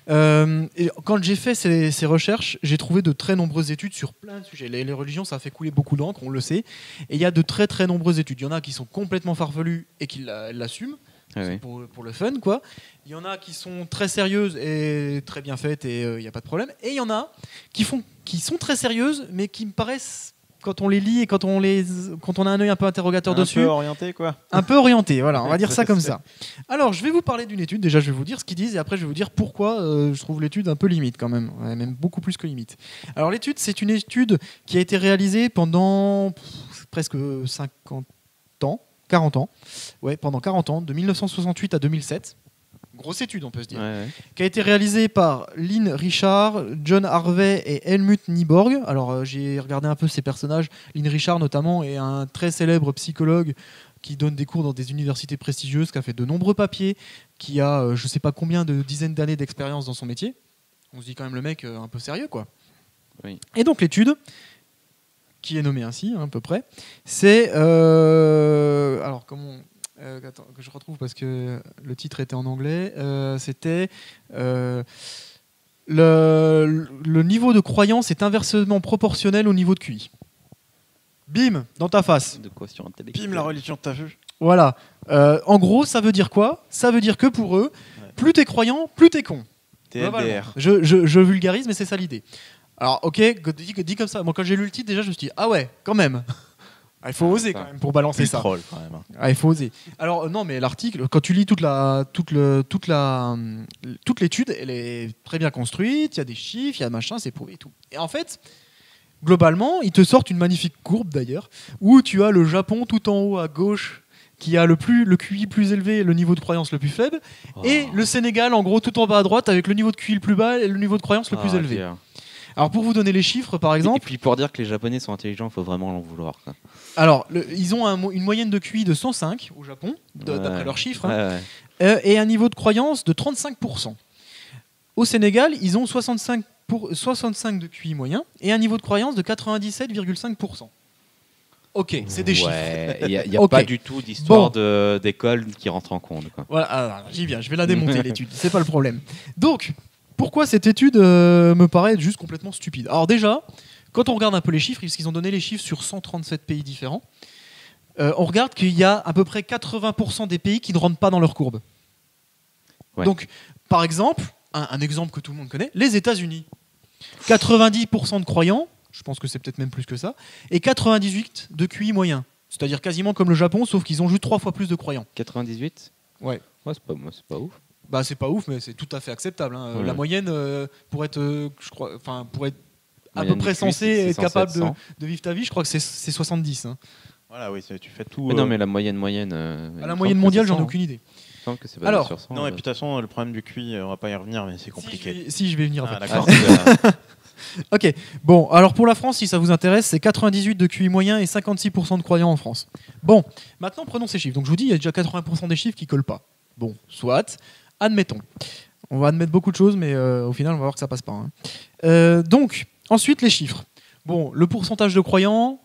S3: Ouais.
S1: Et quand j'ai fait ces recherches, j'ai trouvé de très nombreuses études sur plein de sujets. Les religions, ça fait couler beaucoup d'encre, on le sait. Et il y a de très très nombreuses études. Il y en a qui sont complètement farfelues et qui l'assument.
S3: Oui.
S1: Pour le fun, quoi. Il y en a qui sont très sérieuses et très bien faites et il n'y a pas de problème. Et il y en a qui sont très sérieuses mais qui me paraissent quand on les lit et quand on a un œil un peu interrogateur dessus.
S2: Un peu orienté, quoi.
S1: Un peu orienté, voilà, on va dire ça comme ça. Alors, je vais vous parler d'une étude. Déjà, je vais vous dire ce qu'ils disent et après, je vais vous dire pourquoi je trouve l'étude un peu limite quand même. Ouais, même beaucoup plus que limite. Alors, l'étude, c'est une étude qui a été réalisée pendant presque 50 ans, 40 ans. Ouais, pendant 40 ans, de 1968 à 2007. Grosse étude, on peut se dire.
S3: Ouais.
S1: Qui a été réalisée par Lynn Richard, John Harvey et Helmut Nyborg. Alors, j'ai regardé un peu ces personnages. Lynn Richard, notamment, est un très célèbre psychologue qui donne des cours dans des universités prestigieuses, qui a fait de nombreux papiers, qui a je ne sais pas combien de dizaines d'années d'expérience dans son métier. On se dit quand même le mec un peu sérieux, quoi.
S3: Oui.
S1: Et donc, l'étude, qui est nommée ainsi, à peu près, c'est... alors, comment... attends, que je retrouve parce que le titre était en anglais. C'était le niveau de croyance est inversement proportionnel au niveau de QI. Bim, dans ta face.
S3: De quotient intellectuel.
S2: Bim, la religion, t'as vu.
S1: Voilà. En gros, ça veut dire quoi ? Ça veut dire que pour eux, plus t'es croyant, plus t'es con.
S2: TLDR.
S1: Je vulgarise, mais c'est ça l'idée. Alors, ok, dit comme ça. Moi, quand j'ai lu le titre, déjà, je me suis dit, ah ouais, quand même. Il faut oser quand même pour balancer ça.
S2: Troll, quand même.
S1: Il faut oser. Alors non, mais l'article, quand tu lis toute l'étude, elle est très bien construite. Il y a des chiffres, il y a machin, c'est prouvé et tout. Et en fait, globalement, ils te sortent une magnifique courbe d'ailleurs, où tu as le Japon tout en haut à gauche, qui a le QI plus élevé et le niveau de croyance le plus faible, et le Sénégal en gros tout en bas à droite avec le niveau de QI le plus bas et le niveau de croyance le plus élevé.
S3: Dieu.
S1: Alors pour vous donner les chiffres par exemple...
S3: Et puis pour dire que les Japonais sont intelligents, il faut vraiment l'en vouloir. Quoi.
S1: Alors ils ont une moyenne de QI de 105 au Japon, d'après leurs chiffres, hein,
S3: Ouais.
S1: et un niveau de croyance de 35%. Au Sénégal, ils ont 65 de QI moyen et un niveau de croyance de 97,5%. Ok, c'est des chiffres.
S3: Il n'y a
S1: Ok.
S3: pas du tout d'histoire d'école qui rentre en compte. Quoi.
S1: Voilà, alors, j'y viens, je vais la démonter l'étude, c'est pas le problème. Donc, pourquoi cette étude me paraît juste complètement stupide ? Alors déjà, quand on regarde un peu les chiffres, parce qu'ils ont donné les chiffres sur 137 pays différents, on regarde qu'il y a à peu près 80% des pays qui ne rentrent pas dans leur courbe.
S3: Ouais.
S1: Donc, par exemple, un exemple que tout le monde connaît, les États-Unis. 90% de croyants, je pense que c'est peut-être même plus que ça, et 98 de QI moyen. C'est-à-dire quasiment comme le Japon, sauf qu'ils ont juste 3 fois plus de croyants.
S3: 98 ?
S1: Ouais.
S3: C'est pas ouf.
S1: Bah c'est pas ouf, mais c'est tout à fait acceptable. Hein.
S3: Ouais.
S1: La moyenne, pour être, je crois, pour être à
S3: Moyenne
S1: peu près
S3: du QI,
S1: censé
S3: c'est
S1: être
S3: censé
S1: capable
S3: être 100.
S1: de vivre ta vie, je crois que c'est 70. Hein.
S2: Voilà, oui, tu fais tout.
S3: Mais non, mais la moyenne.
S1: À la moyenne mondiale, j'en ai aucune idée.
S3: Il me semble que c'est pas
S1: Alors,
S3: sur 100.
S2: Non, et puis de toute façon, le problème du QI, on va pas y revenir, mais c'est compliqué.
S1: Si, je vais venir
S2: Ah,
S1: après.
S2: d'accord.
S1: Ok, bon, alors pour la France, si ça vous intéresse, c'est 98 de QI moyen et 56% de croyants en France. Bon, maintenant prenons ces chiffres. Donc je vous dis, il y a déjà 80% des chiffres qui collent pas. Bon, soit, admettons. On va admettre beaucoup de choses, mais au final, on va voir que ça passe pas. Hein. Donc, ensuite, les chiffres. Bon, le pourcentage de croyants,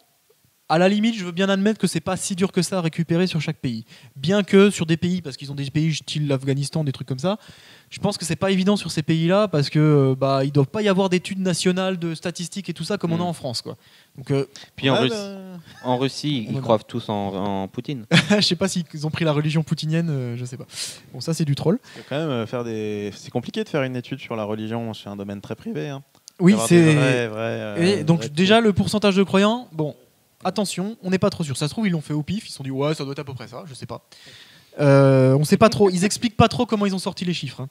S1: à la limite, je veux bien admettre que c'est pas si dur que ça à récupérer sur chaque pays. Bien que sur des pays, parce qu'ils ont des pays style l'Afghanistan, des trucs comme ça, je pense que c'est pas évident sur ces pays-là parce que il doit pas y avoir d'études nationales de statistiques et tout ça comme on a en France, quoi. Donc,
S3: Puis en Russie, ils croient tous en Poutine.
S1: je sais pas s'ils ont pris la religion poutinienne, je sais pas. Bon, ça c'est du troll.
S2: C'est quand même c'est compliqué de faire une étude sur la religion, c'est un domaine très privé. Hein.
S1: Oui,
S2: D'avoir
S1: c'est.
S2: des vrais,
S1: Et donc
S2: vrais
S1: déjà le pourcentage de croyants, bon, attention, on n'est pas trop sûr. Ça se trouve ils l'ont fait au pif, ils se sont dit ouais ça doit être à peu près ça, je sais pas. On sait pas trop, ils expliquent pas trop comment ils ont sorti les chiffres.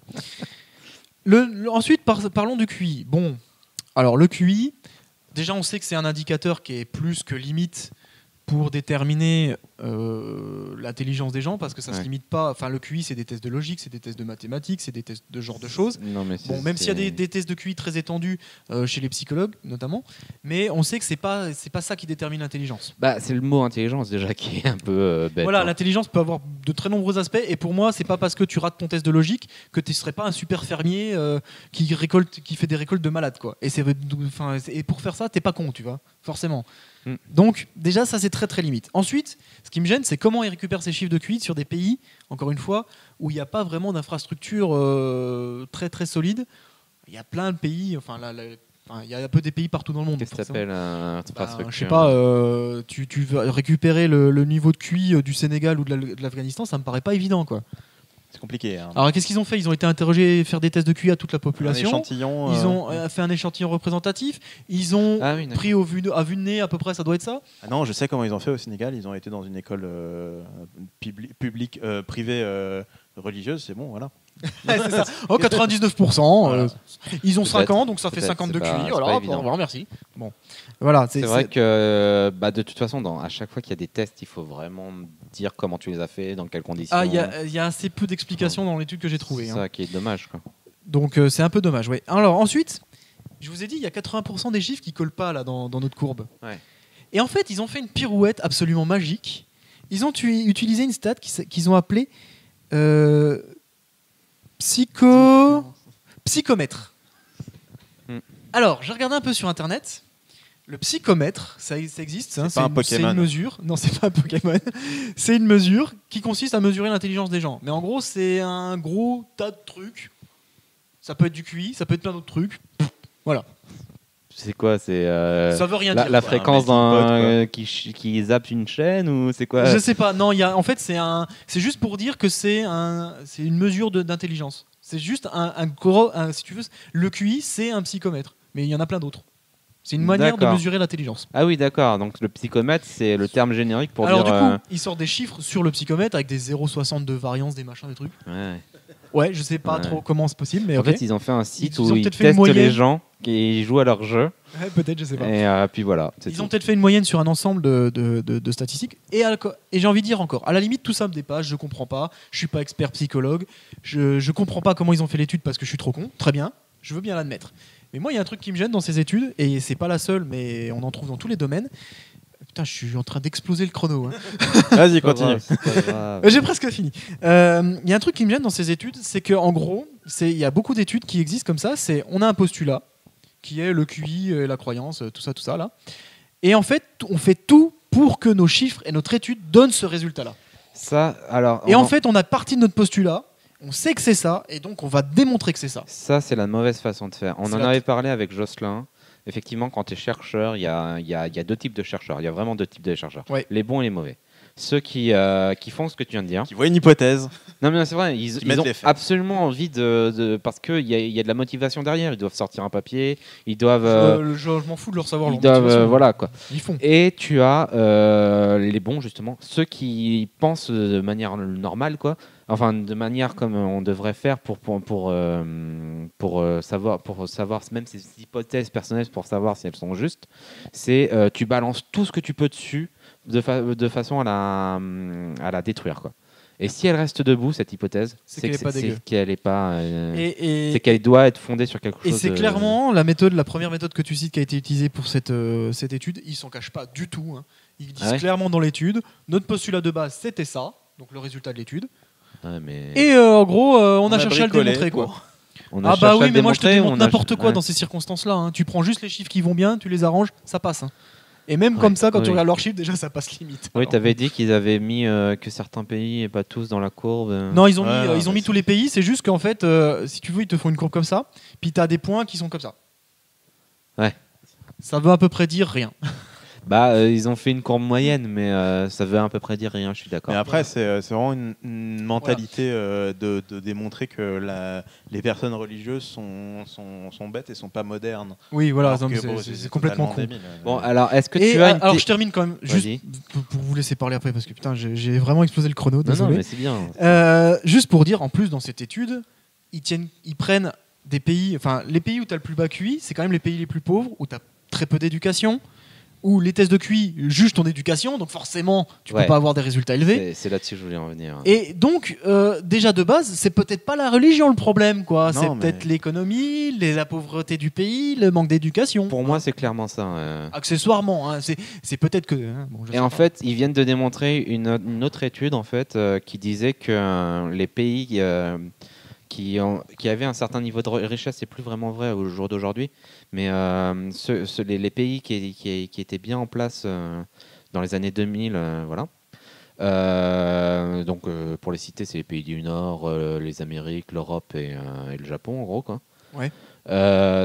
S1: Hein. Ensuite parlons du QI. Bon, alors le QI, déjà on sait que c'est un indicateur qui est plus que limite pour déterminer l'intelligence des gens parce que ça se limite pas. Enfin, le QI, c'est des tests de logique, c'est des tests de mathématiques, c'est des tests de ce genre de choses.
S3: Non, mais
S1: bon, même s'il y a des tests de QI très étendus chez les psychologues notamment, mais on sait que c'est pas ça qui détermine l'intelligence.
S3: Bah, c'est le mot intelligence déjà qui est un peu bête.
S1: Voilà,
S3: hein.
S1: l'intelligence peut avoir de très nombreux aspects et pour moi, c'est pas parce que tu rates ton test de logique que tu serais pas un super fermier qui fait des récoltes de malade, quoi. Et pour faire ça, t'es pas con, tu vois, forcément. Donc déjà ça c'est très très limite. Ensuite, ce qui me gêne, c'est comment ils récupèrent ces chiffres de QI sur des pays, encore une fois, où il n'y a pas vraiment d'infrastructure très très solide. Il y a plein de pays, il y a un peu des pays partout dans le monde.
S3: Qu'est-ce que t'appelles infrastructure?
S1: Je sais pas, tu veux récupérer le niveau de QI du Sénégal ou de l'Afghanistan, ça me paraît pas évident, quoi.
S2: C'est compliqué. Hein.
S1: Alors qu'est-ce qu'ils ont fait? Ils ont été interrogés, faire des tests de QI à toute la
S2: Un
S1: population.
S2: échantillon.
S1: Ils ont fait un échantillon représentatif. Ils ont
S3: Ah oui, d'accord.
S1: pris à vue de nez à peu près, ça doit être ça.
S2: Ah non, je sais comment ils ont fait au Sénégal. Ils ont été dans une école privée religieuse. C'est bon, voilà.
S1: C'est ça. Oh, 99%.
S2: Voilà.
S1: Ils ont 5
S3: Peut-être.
S1: ans, donc ça fait
S3: Peut-être,
S1: 50 de
S3: c'est pas-
S1: QI.
S3: c'est
S1: Voilà,
S3: pas
S1: au
S3: évident.
S1: revoir, merci. Bon, voilà.
S3: C'est vrai que de toute façon, à chaque fois qu'il y a des tests, il faut vraiment dire comment tu les as fait, dans quelles conditions.
S1: Ah, il y a assez peu d'explications dans l'étude que j'ai trouvée.
S3: C'est
S1: hein.
S3: ça qui est dommage. Quoi.
S1: Donc c'est un peu dommage. Ouais. Alors ensuite, je vous ai dit, il y a 80% des chiffres qui collent pas là dans notre courbe.
S3: Ouais.
S1: Et en fait, ils ont fait une pirouette absolument magique. Ils ont utilisé une stat qu'ils ont appelée psychomètre. Alors, j'ai regardé un peu sur Internet. Le psychomètre, ça existe. Hein,
S2: C'est pas un
S1: c'est
S2: Pokémon.
S1: une mesure. Non, c'est pas un Pokémon. C'est une mesure qui consiste à mesurer l'intelligence des gens. Mais en gros, c'est un gros tas de trucs. Ça peut être du QI, ça peut être plein d'autres trucs. Voilà.
S3: C'est quoi? C'est
S1: Ça veut rien
S3: la
S1: dire. quoi.
S3: fréquence qui zappe une chaîne ou c'est quoi?
S1: Je sais pas. Non, en fait, c'est juste pour dire que c'est une mesure d'intelligence. C'est juste si tu veux, le QI, c'est un psychomètre. Mais il y en a plein d'autres. C'est une manière de
S3: D'accord.
S1: mesurer l'intelligence.
S3: Ah oui, d'accord. Donc le psychomètre, c'est le terme générique pour
S1: Alors
S3: dire.
S1: du coup, ils sortent des chiffres sur le psychomètre avec des 0,60 de variance, des machins, des trucs.
S3: Ouais.
S1: Ouais, je sais pas
S3: Ouais.
S1: trop comment c'est possible, mais
S3: En
S1: ok.
S3: fait, ils ont fait un site
S1: Ils
S3: où
S1: ont
S3: ils
S1: peut-être fait une
S3: testent
S1: moyenne.
S3: les gens qui jouent à leur jeu.
S1: Ouais, peut-être, je sais pas.
S3: Et puis voilà. c'est
S1: Ils
S3: tout.
S1: ont peut-être fait une moyenne sur un ensemble de statistiques. Et j'ai envie de dire encore, à la limite, tout ça me dépasse, je comprends pas, je suis pas expert psychologue, je comprends pas comment ils ont fait l'étude parce que je suis trop con. Très bien, je veux bien l'admettre. Mais moi, il y a un truc qui me gêne dans ces études, et c'est pas la seule, mais on en trouve dans tous les domaines. Putain, je suis en train d'exploser le chrono. Hein.
S2: Vas-y,
S3: C'est pas
S2: continue.
S3: grave, c'est pas grave.
S1: J'ai presque fini. Il y a un truc qui me gêne dans ces études, c'est qu'en gros, il y a beaucoup d'études qui existent comme ça. On a un postulat, qui est le QI, la croyance, tout ça là. Et en fait, on fait tout pour que nos chiffres et notre étude donnent ce résultat-là.
S3: Ça, alors.
S1: Et en fait, on a parti de notre postulat, on sait que c'est ça, et donc on va démontrer que c'est ça.
S3: Ça, c'est la mauvaise façon de faire. On
S1: C'est
S3: en
S1: la-
S3: avait parlé avec Jocelyn. Effectivement, quand tu es chercheur, il y a deux types de chercheurs. Il y a vraiment deux types de chercheurs.
S1: Ouais.
S3: Les bons et les mauvais. Ceux qui font ce que tu viens de dire.
S2: Qui voit une hypothèse.
S3: Non, mais c'est vrai, ils
S2: mettent
S3: ont
S2: les faits.
S3: absolument envie parce qu'il y a de la motivation derrière. Ils doivent sortir un papier, ils doivent.
S1: Je m'en fous de leur savoir.
S3: Ils
S1: leur
S3: doivent.
S1: motivation.
S3: Voilà quoi.
S1: Ils font.
S3: Et tu as les bons, justement, ceux qui pensent de manière normale, quoi. Enfin, de manière comme on devrait faire pour savoir même ces hypothèses personnelles pour savoir si elles sont justes. C'est tu balances tout ce que tu peux dessus de façon à la détruire, quoi. Et si elle reste debout, cette hypothèse,
S1: C'est qu'elle est pas dégueu.
S3: qu'elle est pas.
S1: Et
S3: C'est qu'elle doit être fondée sur quelque chose.
S1: c'est clairement la première méthode que tu cites qui a été utilisée pour cette étude. Ils s'en cachent pas du tout. Hein. Ils disent
S3: Ah ouais
S1: clairement dans l'étude, notre postulat de base c'était ça, donc le résultat de l'étude.
S3: Ouais, mais
S1: Et en gros, on a
S2: a
S1: cherché à le
S2: bricolé,
S1: démontrer
S2: quoi.
S1: quoi.
S3: on a
S1: Ah bah
S3: cherché à
S1: oui,
S3: le
S1: mais moi je te
S3: démontrer,
S1: démontre
S3: on a-
S1: n'importe quoi
S3: ouais.
S1: dans ces circonstances-là. Hein. Tu prends juste les chiffres qui vont bien, tu les arranges, ça passe. Hein. Et même
S3: Ouais,
S1: comme ça, quand tu
S3: oui.
S1: regardes leurs chiffres, déjà ça passe limite.
S3: Oui,
S1: Alors,
S3: tu avais dit qu'ils avaient mis que certains pays et pas tous dans la courbe.
S1: Non, ils ont
S2: Ouais,
S1: mis,
S2: non,
S1: ils ont
S2: mais
S1: mis tous les pays. C'est juste qu'en fait, si tu veux, ils te font une courbe comme ça. Puis tu as des points qui sont comme ça.
S3: Ouais.
S1: Ça veut à peu près dire rien.
S3: Bah, ils ont fait une courbe moyenne, mais ça veut à peu près dire rien, je suis d'accord.
S2: Mais après, c'est vraiment une mentalité de démontrer que les personnes religieuses sont bêtes et sont pas modernes.
S1: Oui, voilà,
S2: Alors
S1: non,
S2: que,
S1: mais
S2: bon,
S1: c'est complètement con.
S2: débile.
S3: Bon, alors, est-ce que
S1: Et
S3: tu as une
S1: alors, je termine quand même, juste
S3: Vas-y.
S1: pour vous laisser parler après, parce que putain, j'ai vraiment explosé le chrono.
S3: Non, non,
S1: Désolé.
S3: mais c'est bien.
S1: Juste pour dire, en plus, dans cette étude, ils prennent des pays, enfin, les pays où tu as le plus bas QI, c'est quand même les pays les plus pauvres, où tu as très peu d'éducation, où les tests de QI jugent ton éducation, donc forcément, tu
S3: Ouais.
S1: peux pas avoir des résultats élevés.
S3: C'est là-dessus que je voulais en venir.
S1: Et donc, déjà de base, c'est peut-être pas la religion le problème, quoi.
S2: Non,
S1: C'est
S2: mais-
S1: peut-être l'économie, la pauvreté du pays, le manque d'éducation.
S3: Pour moi, c'est clairement ça.
S1: Accessoirement, hein, c'est peut-être que. Hein, bon, je
S3: Et
S1: sais
S3: en
S1: pas.
S3: fait, ils viennent de démontrer une autre étude en fait, qui disait que les pays qui avaient un certain niveau de richesse, c'est plus vraiment vrai au jour d'aujourd'hui, mais les pays qui étaient bien en place dans les années 2000, voilà. Donc, pour les citer, c'est les pays du Nord, les Amériques, l'Europe et le Japon, en gros, quoi.
S1: Ouais.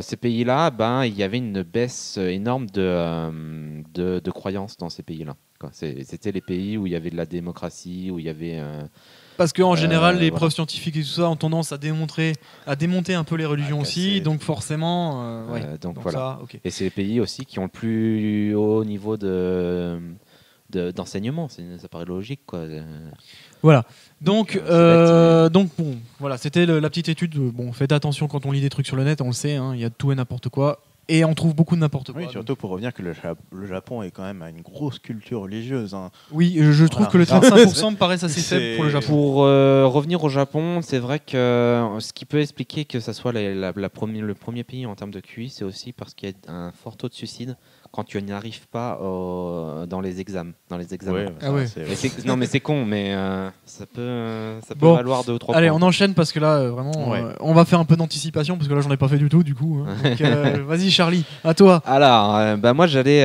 S3: Ces pays-là, ben, il y avait une baisse énorme de croyances dans ces pays-là, quoi. C'était les pays où il y avait de la démocratie, où il y avait
S1: Parce qu'en général, les preuves scientifiques et tout ça ont tendance à démonter un peu les religions aussi, donc forcément.
S3: Donc voilà.
S1: Ça, okay.
S3: Et c'est les pays aussi qui ont le plus haut niveau d'enseignement. Ça paraît logique, quoi.
S1: Voilà. Donc,
S3: bête,
S1: donc bon, voilà, c'était la petite étude. Bon, faites attention quand on lit des trucs sur le net, on le sait, il y a tout et n'importe quoi. Et on trouve beaucoup de n'importe quoi.
S2: Oui, surtout pour revenir que le Japon est quand même à une grosse culture religieuse.
S1: Oui, je trouve que le 35% me paraît assez faible pour le Japon.
S3: Pour revenir au Japon, c'est vrai que ce qui peut expliquer que ça soit le premier pays en termes de QI, c'est aussi parce qu'il y a un fort taux de suicide quand tu n'y arrives pas dans les examens.
S2: Ouais,
S3: non, mais c'est con, mais ça peut valoir 2 ou 3
S1: allez,
S3: points.
S1: on enchaîne parce que là, vraiment, on va faire un peu d'anticipation parce que là, j'en ai pas fait du tout, du coup. Donc, vas-y, Charlie, à toi.
S3: Alors, moi, j'allais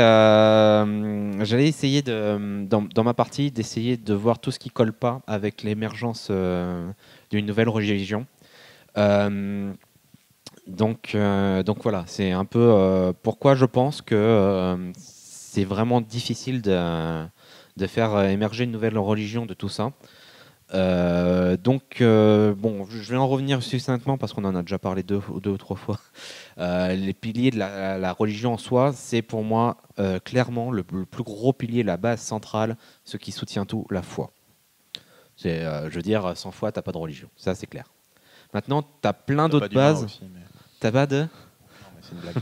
S3: essayer dans ma partie d'essayer de voir tout ce qui colle pas avec l'émergence d'une nouvelle religion. Donc voilà, c'est un peu pourquoi je pense que c'est vraiment difficile de faire émerger une nouvelle religion de tout ça. Bon, je vais en revenir succinctement parce qu'on en a déjà parlé deux ou trois fois. Les piliers de la religion en soi, c'est pour moi clairement le plus gros pilier, la base centrale, ce qui soutient tout, la foi. Je veux dire, sans foi, t'as pas de religion, ça c'est clair. Maintenant, t'as plein d'autres bases.
S2: Aussi, mais...
S3: T'as pas de...
S2: Non, mais c'est une blague.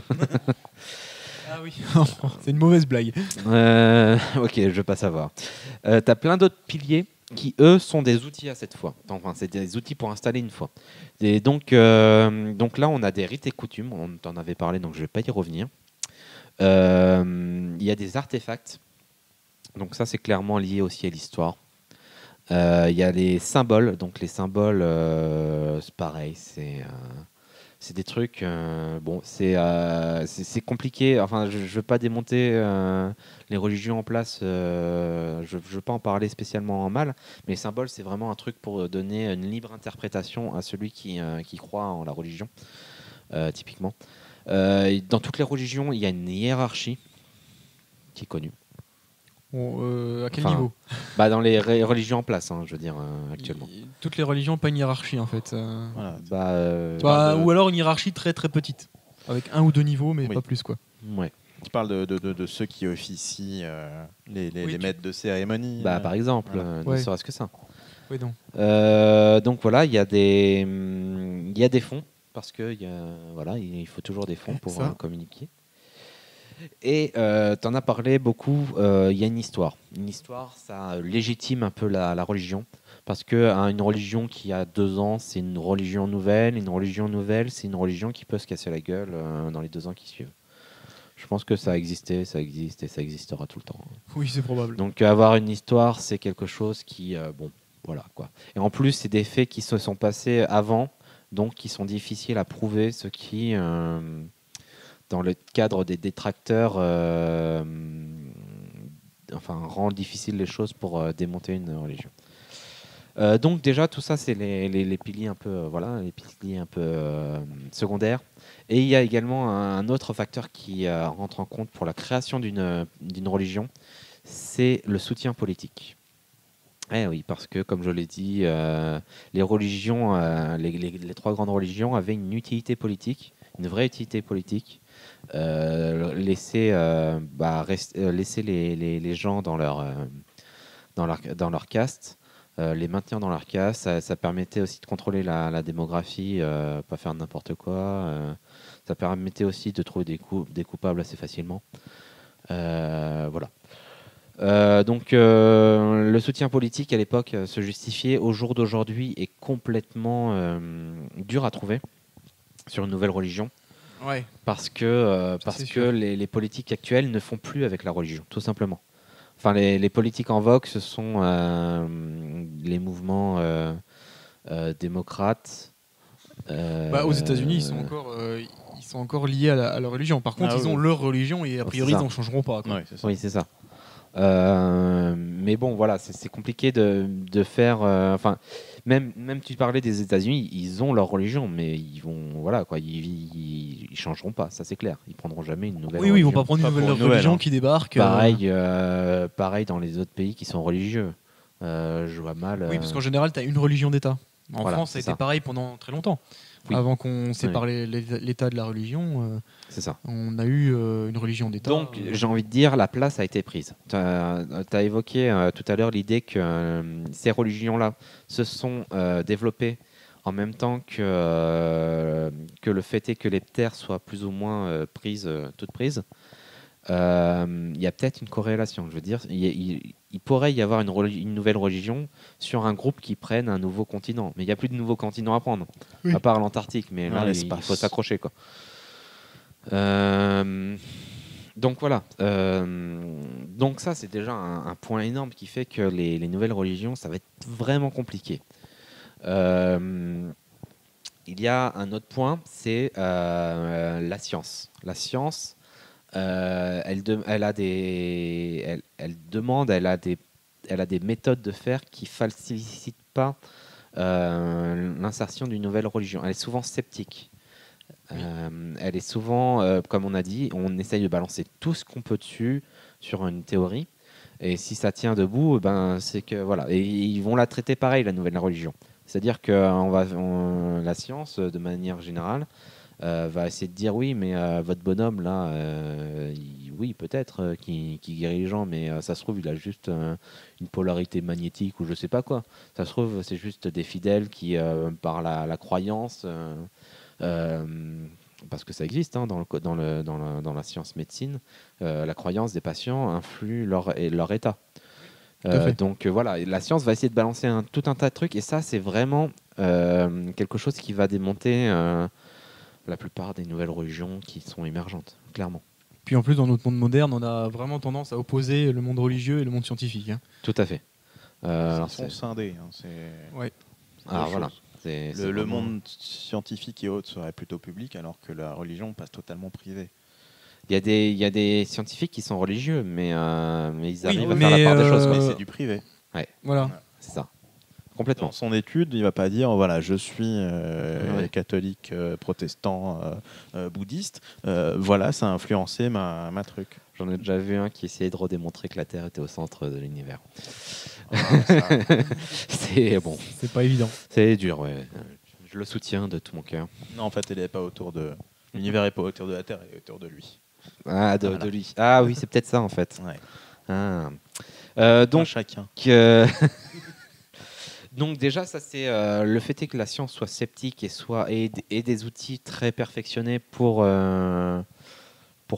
S1: Ah oui, c'est une mauvaise blague.
S3: Ok, je veux pas savoir. T'as plein d'autres piliers qui, eux, sont des outils à cette foi. Enfin, c'est des outils pour installer une foi. Et donc là, on a des rites et coutumes. On t'en avait parlé, donc je vais pas y revenir. Il y a des artefacts. Donc ça, c'est clairement lié aussi à l'histoire. Il y a les symboles. Donc les symboles, c'est pareil. C'est des trucs. Bon, c'est compliqué. Enfin, je ne veux pas démonter les religions en place. Je ne veux pas en parler spécialement en mal. Mais les symboles, c'est vraiment un truc pour donner une libre interprétation à celui qui croit en la religion, typiquement. Dans toutes les religions, il y a une hiérarchie qui est connue.
S1: Bon, à quel niveau?
S3: Dans les religions en place, je veux dire, actuellement.
S1: Toutes les religions, pas une hiérarchie en fait.
S2: Voilà,
S1: ou alors une hiérarchie très très petite, avec 1 ou 2 niveaux, mais
S2: oui.
S1: pas plus quoi.
S3: Ouais.
S2: Tu parles de ceux qui officient, les maîtres de cérémonie.
S3: Par exemple,
S1: voilà.
S3: ne serait-ce que ça.
S1: Oui, non.
S3: Donc voilà, il y a des fonds, parce que il faut toujours des fonds pour communiquer. Et tu en as parlé beaucoup, il y a une histoire. Une histoire, ça légitime un peu la religion. Parce qu'une religion qui a 2 ans, c'est une religion nouvelle. Une religion nouvelle, c'est une religion qui peut se casser la gueule dans les 2 ans qui suivent. Je pense que ça a existé, ça existe et ça existera tout le temps.
S1: Oui, c'est probable.
S3: Donc avoir une histoire, c'est quelque chose qui... voilà quoi. Et en plus, c'est des faits qui se sont passés avant, donc qui sont difficiles à prouver, ce qui... dans le cadre des détracteurs, rend difficile les choses pour démonter une religion. Donc déjà, tout ça, c'est les piliers un peu, secondaires. Et il y a également un autre facteur qui rentre en compte pour la création d'une religion, c'est le soutien politique. Eh oui, parce que, comme je l'ai dit, les religions, les 3 grandes religions avaient une utilité politique, une vraie utilité politique. Laisser les gens dans leur caste, les maintenir dans leur caste, ça permettait aussi de contrôler la démographie, pas faire n'importe quoi. Ça permettait aussi de trouver des coupables assez facilement. Voilà. Donc le soutien politique à l'époque se justifiait. Au jour d'aujourd'hui est complètement dur à trouver sur une nouvelle religion.
S1: Ouais.
S3: Parce que les politiques actuelles ne font plus avec la religion, tout simplement. Enfin, les politiques en vogue, ce sont les mouvements démocrates.
S1: Aux États-Unis, ils sont encore liés à la religion. Par contre, ils ont leur religion et a priori, ils n'en changeront pas. Quoi.
S2: Ouais, c'est ça.
S3: Oui, c'est ça. Mais bon, voilà, c'est compliqué de faire. Même tu parlais des États-Unis, ils ont leur religion, mais ils changeront pas, ça c'est clair. Ils prendront jamais une nouvelle.
S1: Oui,
S3: religion.
S1: ils vont pas prendre une nouvelle religion qui débarque.
S3: Pareil dans les autres pays qui sont religieux. Je vois mal.
S1: Oui, parce qu'en général, tu as une religion d'État. En
S3: Voilà,
S1: France, ça a
S3: c'est
S1: été
S3: ça.
S1: pareil pendant très longtemps.
S3: Oui.
S1: Avant qu'on sépare l'État de la religion,
S3: C'est ça.
S1: on a eu une religion d'État.
S3: Donc, j'ai envie de dire, la place a été prise. Tu as évoqué tout à l'heure l'idée que ces religions-là se sont développées en même temps que le fait est que les terres soient plus ou moins toutes prises. Il y a peut-être une corrélation. Je veux dire, il pourrait y avoir une nouvelle religion sur un groupe qui prenne un nouveau continent. Mais il n'y a plus de nouveaux continents à prendre,
S1: Oui.
S3: à part l'Antarctique. Mais
S2: Dans
S3: là, il
S2: l'espace.
S3: faut s'accrocher, quoi. Donc voilà. Donc ça, c'est déjà un point énorme qui fait que les nouvelles religions, ça va être vraiment compliqué. Il y a un autre point, c'est la science. La science, elle a des méthodes de faire qui facilitent pas l'insertion d'une nouvelle religion. Elle est souvent sceptique. Elle est souvent, comme on a dit, on essaye de balancer tout ce qu'on peut dessus sur une théorie. Et si ça tient debout, ben c'est que voilà. Et ils vont la traiter pareil, la nouvelle religion. C'est-à-dire que la science, de manière générale, va essayer de dire oui, mais votre bonhomme là, oui peut-être qui guérit les gens, mais ça se trouve il a juste une polarité magnétique ou je sais pas quoi. Ça se trouve c'est juste des fidèles qui par la croyance. Parce que ça existe dans la science médecine, la croyance des patients influe leur état. Donc voilà, et la science va essayer de balancer tout un tas de trucs, et ça c'est vraiment quelque chose qui va démonter la plupart des nouvelles religions qui sont émergentes, clairement.
S1: Puis en plus, dans notre monde moderne, on a vraiment tendance à opposer le monde religieux et le monde scientifique. Hein.
S3: Tout à fait.
S2: Ils sont scindés. Hein,
S1: Ouais.
S3: Alors voilà. C'est
S2: Le
S3: vraiment...
S2: monde scientifique et autres serait plutôt public, alors que la religion passe totalement privée.
S3: Il y a des scientifiques qui sont religieux, mais ils arrivent à
S1: mais
S3: faire la part des choses.
S2: Mais c'est du privé.
S1: Voilà.
S3: C'est ça. Complètement.
S2: Dans son étude, il ne va pas dire voilà, je suis
S3: Ouais.
S2: catholique, protestant, bouddhiste. Voilà, ça a influencé ma truc.
S3: J'en ai déjà vu un qui essayait de redémontrer que la Terre était au centre de l'univers. C'est bon,
S1: C'est pas évident.
S3: c'est dur, ouais. Je le soutiens de tout mon cœur.
S2: Non, en fait, elle n'est pas autour de. L'univers n'est pas autour de la Terre, il est autour de lui.
S3: Ah,
S2: Voilà.
S3: de lui. Ah oui, c'est peut-être ça en fait.
S2: Ouais.
S3: Ah.
S2: Donc
S3: Donc,
S2: chacun.
S3: donc déjà, ça c'est le fait est que la science soit sceptique et des outils très perfectionnés pour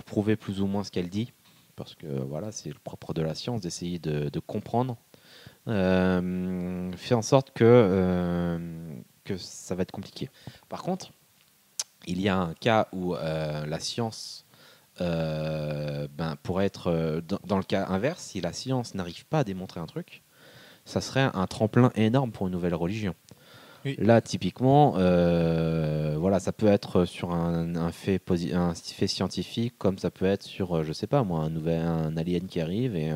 S3: prouver plus ou moins ce qu'elle dit, parce que voilà, c'est le propre de la science d'essayer de comprendre, fait en sorte que ça va être compliqué. Par contre, il y a un cas où la science pourrait être dans le cas inverse, si la science n'arrive pas à démontrer un truc, ça serait un tremplin énorme pour une nouvelle religion.
S1: Oui.
S3: Là, typiquement, voilà, ça peut être sur un fait scientifique, comme ça peut être sur, je sais pas moi, un alien qui arrive et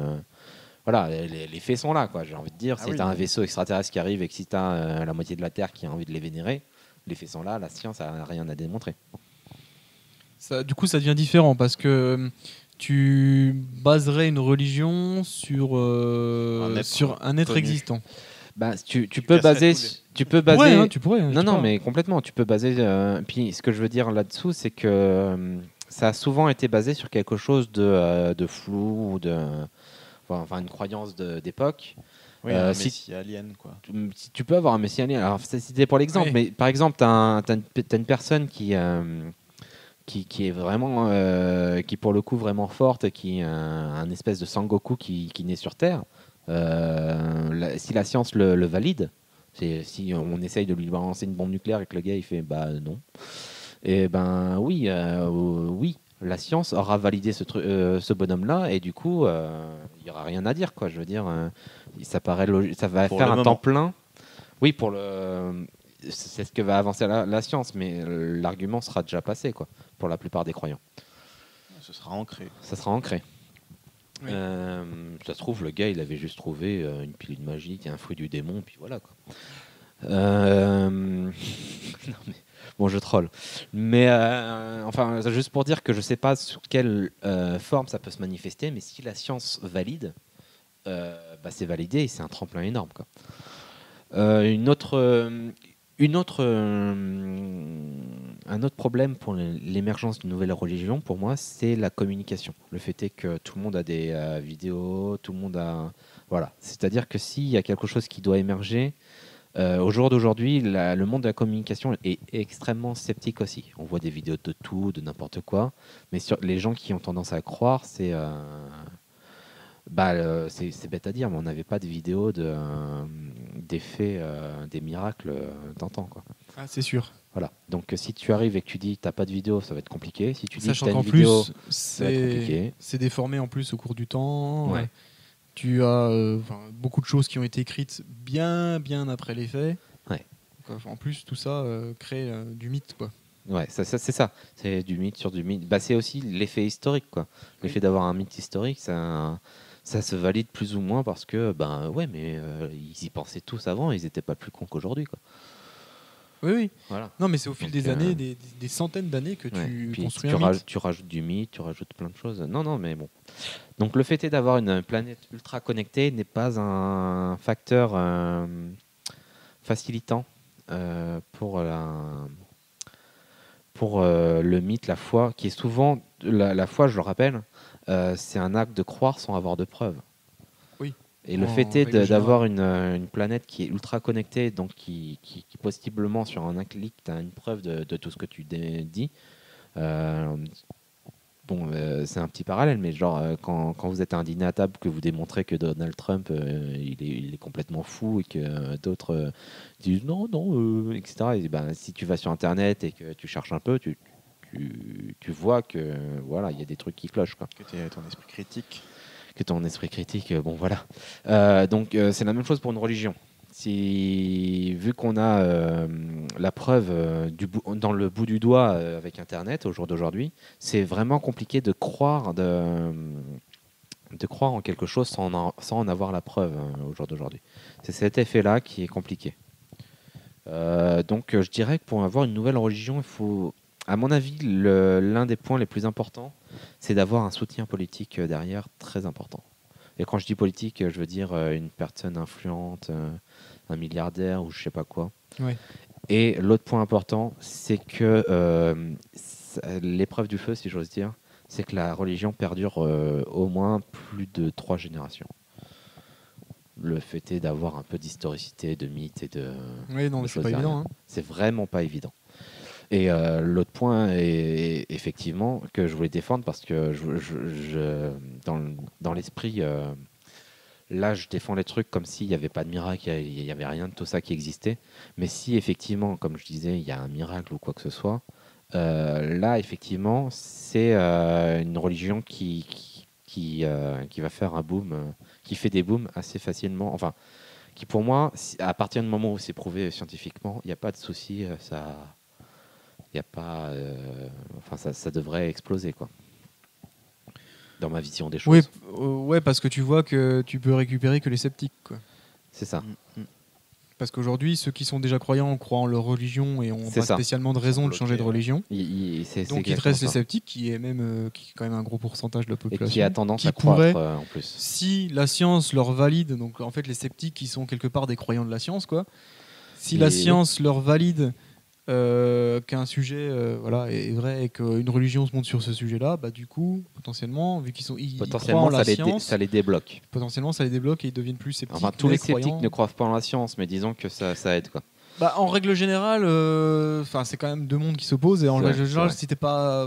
S3: voilà, les faits sont là, quoi. J'ai envie de dire, si
S2: oui.
S3: tu as un vaisseau extraterrestre qui arrive et que si tu as la moitié de la Terre qui a envie de les vénérer, les faits sont là, la science n'a rien à démontrer.
S1: Ça, du coup, ça devient différent parce que tu baserais une religion sur un être
S2: connu.
S1: existant.
S3: Bah, tu peux baser, tu peux baser.
S1: Ouais, hein, tu pourrais. hein, je
S3: Non,
S1: sais
S3: non,
S1: pas.
S3: mais complètement. Tu peux baser. Puis, ce que je veux dire là-dessous, c'est que ça a souvent été basé sur quelque chose de flou ou enfin une croyance d'époque.
S2: Oui, un messie alien, quoi.
S3: Tu peux avoir un messie alien. Alors, c'était pour l'exemple,
S1: Oui.
S3: mais par exemple, tu as une personne qui est vraiment, qui pour le coup vraiment forte, qui est un espèce de Sangoku qui naît sur Terre. Si la science le valide, si on essaye de lui balancer une bombe nucléaire et que le gars il fait bah non, et ben oui, oui, la science aura validé ce bonhomme-là et du coup il n'y aura rien à dire, quoi. Je veux dire, ça paraît ça va
S2: Pour
S3: faire
S2: le
S3: un
S2: moment.
S3: temps plein. Oui, c'est ce que va avancer la science, mais l'argument sera déjà passé, quoi, pour la plupart des croyants.
S2: Ce sera ancré.
S3: Ça sera ancré.
S1: Oui.
S3: Ça se trouve, le gars, il avait juste trouvé une pilule magique, un fruit du démon, puis voilà, quoi. Non, mais, bon, je troll. Mais enfin, juste pour dire que je sais pas sous quelle forme ça peut se manifester, mais si la science valide, c'est validé et c'est un tremplin énorme, quoi. Un autre problème pour l'émergence d'une nouvelle religion, pour moi, c'est la communication. Le fait est que tout le monde a des vidéos, tout le monde a... Voilà. C'est-à-dire que s'il y a quelque chose qui doit émerger, au jour d'aujourd'hui, le monde de la communication est extrêmement sceptique aussi. On voit des vidéos de tout, de n'importe quoi, mais les gens qui ont tendance à croire, c'est bête à dire, mais on n'avait pas de vidéos d'effets, des miracles d'antan, quoi.
S1: Ah, c'est sûr.
S3: Voilà. Donc si tu arrives et que tu dis t'as pas de vidéo, ça va être compliqué. Si tu dis
S1: Sachant
S3: que t'as
S1: qu'en
S3: une vidéo,
S1: plus,
S3: ça va être compliqué.
S1: c'est déformé en plus au cours du temps.
S3: Ouais.
S1: Tu as beaucoup de choses qui ont été écrites bien après les faits.
S3: Ouais.
S1: Donc, en plus, tout ça crée du mythe, quoi.
S3: Ouais, c'est ça. C'est du mythe sur du mythe. C'est aussi l'effet historique, quoi. L'effet d'avoir un mythe historique, ça se valide plus ou moins parce que, ils y pensaient tous avant, ils n'étaient pas plus cons qu'aujourd'hui, quoi.
S1: Oui.
S3: Voilà.
S1: Non, mais c'est au fil
S3: Donc,
S1: des années, des centaines d'années que tu
S3: Puis
S1: construis un mythe.
S3: tu rajoutes du mythe, tu rajoutes plein de choses. Non, mais bon. Donc le fait est d'avoir une planète ultra connectée n'est pas un facteur facilitant pour le mythe, la foi, qui est souvent... La foi, je le rappelle, c'est un acte de croire sans avoir de preuves.
S1: Oui.
S3: Et le
S1: En
S3: fait est
S1: règle
S3: d'avoir une planète qui est ultra connectée, donc qui possiblement, sur un clic, tu as une preuve de tout ce que tu dis. C'est un petit parallèle, mais genre, quand vous êtes à un dîner à table, que vous démontrez que Donald Trump, il est complètement fou et que d'autres disent non, etc. Et si tu vas sur Internet et que tu cherches un peu, tu vois que voilà, il y a des trucs qui clochent, quoi.
S2: Que tu aies ton esprit critique.
S3: Que ton esprit critique, voilà. Donc c'est la même chose pour une religion. Vu qu'on a la preuve dans le bout du doigt avec Internet au jour d'aujourd'hui, c'est vraiment compliqué de croire en quelque chose sans en avoir la preuve au jour d'aujourd'hui. C'est cet effet-là qui est compliqué. Donc je dirais que pour avoir une nouvelle religion, il faut, à mon avis, l'un des points les plus importants, c'est d'avoir un soutien politique derrière très important. Et quand je dis politique, je veux dire une personne influente, un milliardaire ou je sais pas quoi.
S1: Ouais.
S3: Et l'autre point important, c'est que l'épreuve du feu, si j'ose dire, c'est que la religion perdure au moins plus de 3 générations. Le fait est d'avoir un peu d'historicité, de mythe et de...
S1: Oui, non,
S3: de
S1: c'est
S3: choses
S1: pas
S3: derrière.
S1: évident. Hein.
S3: C'est vraiment pas évident. Et l'autre point est effectivement que je voulais défendre parce que dans l'esprit, là je défends les trucs comme s'il n'y avait pas de miracle, il n'y avait rien de tout ça qui existait. Mais si effectivement, comme je disais, il y a un miracle ou quoi que ce soit, là effectivement c'est une religion qui va faire un boom, qui fait des booms assez facilement. Enfin, qui pour moi, à partir du moment où c'est prouvé scientifiquement, il n'y a pas de souci, il y a pas, ça devrait exploser, quoi. Dans ma vision des choses.
S1: Ouais, parce que tu vois que tu peux récupérer que les sceptiques, quoi.
S3: C'est ça.
S1: Parce qu'aujourd'hui, ceux qui sont déjà croyants croient en leur religion et n'ont
S3: C'est
S1: pas
S3: ça.
S1: spécialement de raison de changer de religion. Donc il te reste les sceptiques qui est quand même un gros pourcentage de la
S3: et
S1: population.
S3: qui a tendance
S1: qui
S3: à croître
S1: pourrait,
S3: en plus.
S1: Si la science leur valide, donc en fait les sceptiques qui sont quelque part des croyants de la science, quoi. Si la science leur valide qu'un sujet est vrai et qu'une religion se monte sur ce sujet-là, bah du coup, potentiellement, vu qu'ils croient en la science,
S3: ça les débloque.
S1: Potentiellement, ça les débloque et ils deviennent plus sceptiques.
S3: Enfin, tous les
S1: croyants.
S3: sceptiques ne croient pas en la science, mais disons que ça aide, quoi.
S1: Bah, en règle générale, c'est quand même deux mondes qui s'opposent et en règle générale, si t'es pas,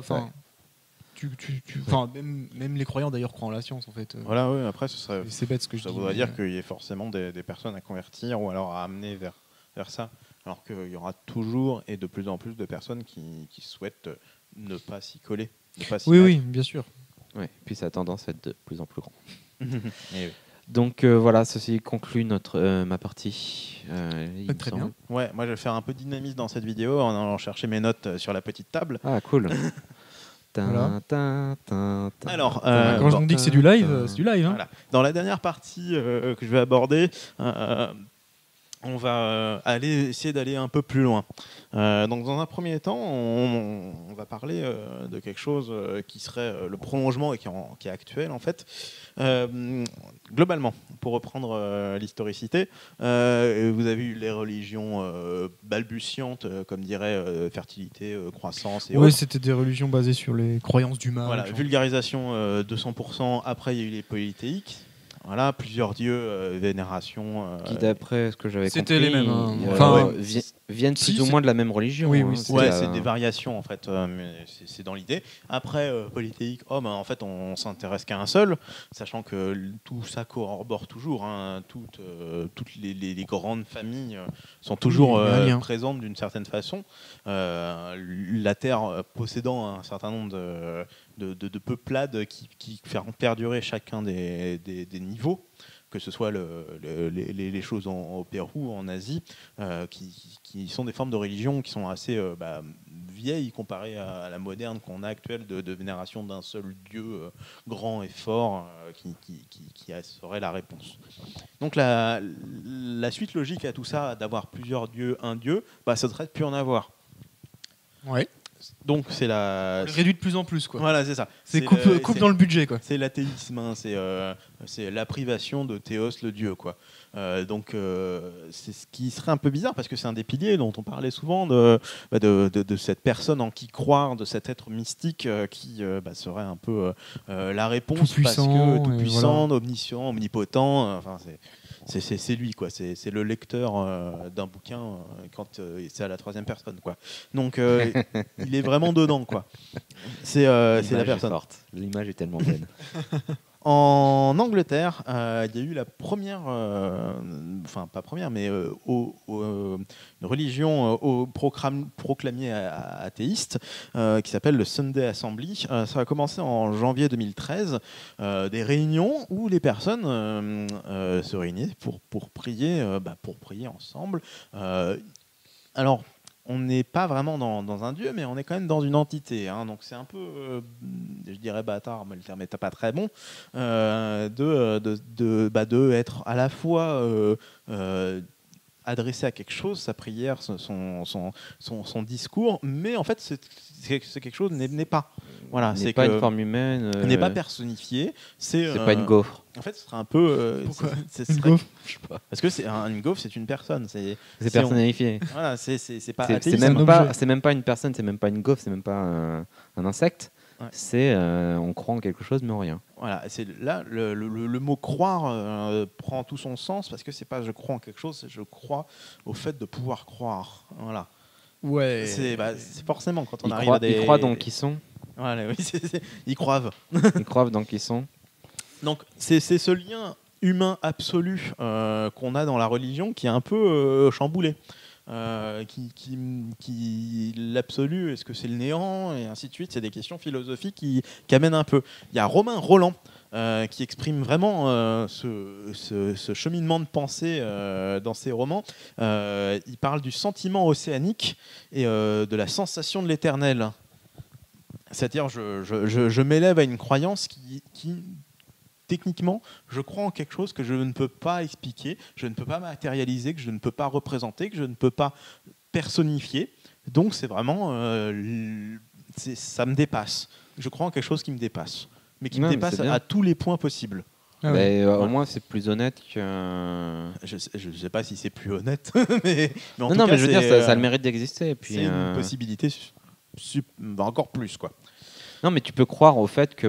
S1: même les croyants d'ailleurs croient en la science en fait.
S2: Voilà, oui. Après,
S1: c'est bête ce que je dis.
S2: Ça voudrait dire qu'il y ait forcément des personnes à convertir ou alors à amener vers ça. Alors qu'il y aura toujours et de plus en plus de personnes qui souhaitent ne pas s'y coller.
S1: Oui, bien sûr.
S3: Ouais, puis ça a tendance à être de plus en plus grand.
S2: Oui.
S3: Donc voilà, ceci conclut ma partie.
S1: Très bien.
S2: Ouais, moi je vais faire un peu de dynamisme dans cette vidéo en allant chercher mes notes sur la petite table.
S3: Ah, cool.
S1: Voilà.
S2: Alors,
S1: quand on dit que c'est du live, c'est du live. Hein.
S2: Voilà. Dans la dernière partie que je vais aborder, on va essayer d'aller un peu plus loin. Donc, dans un premier temps, on va parler de quelque chose qui serait le prolongement et qui est actuel en fait. Globalement, pour reprendre l'historicité, vous avez eu les religions balbutiantes, comme dirait fertilité, croissance et
S1: Ouais,
S2: autres.
S1: c'était des religions basées sur les croyances du mal.
S2: Voilà,
S1: genre.
S2: vulgarisation 200%. Après, il y a eu les polythéiques. Voilà, plusieurs dieux, vénération.
S3: Qui, d'après ce que j'avais compris,
S1: C'était les mêmes, hein.
S2: Enfin,
S3: viennent
S1: si,
S3: plus ou
S1: c'est-
S3: moins de la même religion.
S1: Oui,
S3: hein.
S1: oui,
S2: C'est des variations en fait, mais c'est dans l'idée. Après, polythéique, en fait, on s'intéresse qu'à un seul, sachant que tout ça corrobore toujours. Hein, toutes les grandes familles sont toujours
S1: il y a un lien.
S2: présentes d'une certaine façon. La Terre possédant un certain nombre de peuplades qui feront perdurer chacun des niveaux, que ce soit les choses au Pérou, en Asie, qui sont des formes de religion qui sont assez vieilles comparées à la moderne qu'on a actuelle de vénération d'un seul Dieu grand et fort qui serait la réponse. Donc la suite logique à tout ça, d'avoir plusieurs dieux, un Dieu, ça serait de plus en avoir.
S1: Ouais.
S2: Donc c'est
S1: On les réduit de plus en plus, quoi.
S2: Voilà, c'est ça.
S1: C'est coupe dans le budget, quoi.
S2: C'est l'athéisme, hein, c'est la privation de Théos, le dieu, quoi. Donc c'est ce qui serait un peu bizarre parce que c'est un des piliers dont on parlait souvent de cette personne en qui croire, de cet être mystique qui serait un peu la réponse,
S1: Tout
S2: parce
S1: puissant,
S2: que tout
S1: et
S2: puissant,
S1: voilà.
S2: omniscient, omnipotent. Enfin, c'est lui, quoi. C'est le lecteur d'un bouquin quand c'est à la troisième personne, quoi. Donc il est vraiment dedans, quoi. C'est la
S3: L'image est
S2: personne.
S3: forte. L'image est tellement belle.
S2: En Angleterre, il y a eu la première, enfin pas première, mais une religion proclamée athéiste qui s'appelle le Sunday Assembly. Ça a commencé en janvier 2013, des réunions où les personnes se réunissaient pour prier ensemble. Alors, on n'est pas vraiment dans un dieu, mais on est quand même dans une entité. Hein, donc c'est un peu, je dirais bâtard, mais le terme n'est pas très bon, de être à la fois adressé à quelque chose, sa prière, son discours, mais en fait c'est quelque chose n'est pas. Voilà,
S3: n'est pas une forme humaine.
S2: n'est pas personnifié.
S3: C'est pas une gaufre.
S2: En fait, ce serait un peu.
S1: Pourquoi
S2: ce
S1: Une
S2: serait-
S1: gaufre
S2: Parce que une gaufre, c'est une personne.
S3: C'est
S2: si
S3: personnifié.
S2: Voilà, c'est pas
S3: C'est
S2: athéiste.
S1: un objet.
S3: même pas une personne, c'est même pas une gaufre, c'est même pas un insecte.
S2: Ouais.
S3: C'est on croit en quelque chose mais en rien.
S2: Voilà, c'est là le mot croire prend tout son sens parce que c'est pas je crois en quelque chose, c'est je crois au fait de pouvoir croire. Voilà.
S1: Ouais.
S2: C'est forcément quand on arrive à des.
S3: Ils croient donc qui sont.
S2: Voilà, oui, ils croivent.
S3: Ils croient donc qui sont.
S2: Donc c'est ce lien humain absolu qu'on a dans la religion qui est un peu chamboulé. Qui l'absolu, est-ce que c'est le néant et ainsi de suite, c'est des questions philosophiques qui amènent un peu. Il y a Romain Roland qui exprime vraiment ce cheminement de pensée dans ses romans. Il parle du sentiment océanique et de la sensation de l'éternel. C'est-à-dire, je m'élève à une croyance qui techniquement, je crois en quelque chose que je ne peux pas expliquer, je ne peux pas matérialiser, que je ne peux pas représenter, que je ne peux pas personnifier. Donc c'est vraiment, ça me dépasse. Je crois en quelque chose qui me dépasse, mais qui me dépasse à tous les points possibles.
S1: Ah ouais.
S3: Au moins c'est plus honnête que.
S2: Je sais pas si c'est plus honnête, mais en tout
S3: Non,
S2: cas,
S3: mais je veux dire, ça a le mérite d'exister. Et puis,
S2: c'est une possibilité encore plus, quoi.
S3: Non, mais tu peux croire au fait que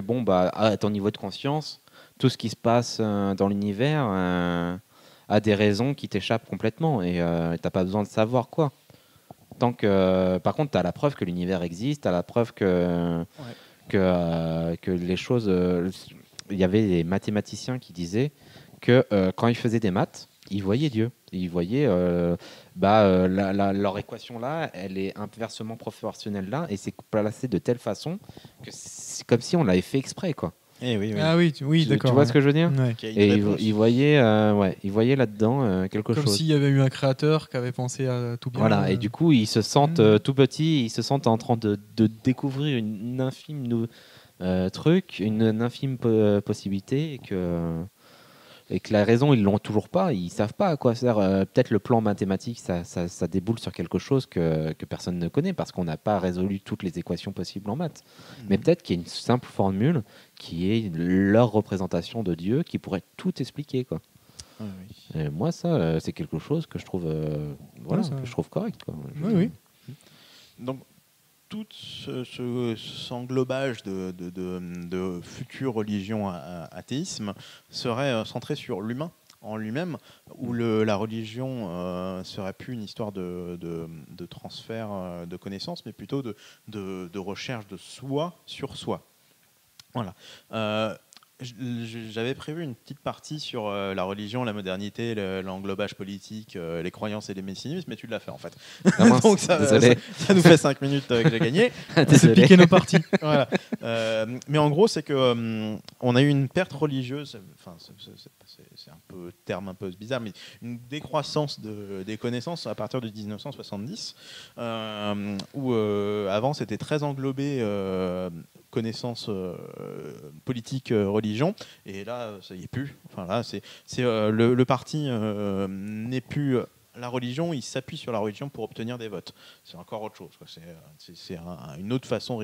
S3: à ton niveau de conscience, tout ce qui se passe dans l'univers a des raisons qui t'échappent complètement et t'as pas besoin de savoir quoi. Tant que, par contre, tu as la preuve que l'univers existe, tu as la preuve que les choses. Il y avait des mathématiciens qui disaient que quand ils faisaient des maths, ils voyaient Dieu. Ils voyaient leur équation là, elle est inversement proportionnelle là, et c'est placé de telle façon que c'est comme si on l'avait fait exprès, quoi.
S2: Eh oui,
S1: Ah oui, d'accord.
S3: Tu vois ce que je veux dire?
S1: Ouais.
S3: Et ils voyaient là-dedans quelque
S1: Comme
S3: chose.
S1: s'il y avait eu un créateur qui avait pensé à tout bien.
S3: Voilà, et du coup, ils se sentent tout petits, ils se sentent en train de découvrir une infime truc, une infime possibilité, et que et que la raison, ils l'ont toujours pas, ils savent pas à quoi sert. Peut-être le plan mathématique, ça déboule sur quelque chose que personne ne connaît parce qu'on n'a pas résolu toutes les équations possibles en maths. Mais peut-être qu'il y a une simple formule qui est leur représentation de Dieu qui pourrait tout expliquer, quoi.
S2: Oui.
S3: Et moi, ça, c'est quelque chose que je trouve, voilà,
S1: ça-
S3: que je trouve correct, quoi.
S1: Oui.
S2: Donc, tout cet englobage de futures religions athéisme serait centré sur l'humain en lui-même, où la religion serait plus une histoire de transfert de connaissances, mais plutôt de recherche de soi sur soi. Voilà. J'avais prévu une petite partie sur la religion, la modernité, l'englobage politique, les croyances et les messianismes, mais tu l'as fait en fait.
S3: Ah mince,
S2: Donc
S3: désolé.
S2: ça nous fait 5 minutes que j'ai gagné.
S1: C'est
S3: Désolé.
S1: piquer nos parties.
S2: Voilà. Mais en gros, c'est que on a eu une perte religieuse. Enfin, c'est un peu terme un peu bizarre, mais une décroissance des connaissances à partir de 1970, où avant c'était très englobé. Connaissances politiques, religion, et là ça y est plus. Enfin là c'est le parti n'est plus la religion, il s'appuie sur la religion pour obtenir des votes. C'est encore autre chose, quoi. C'est une autre façon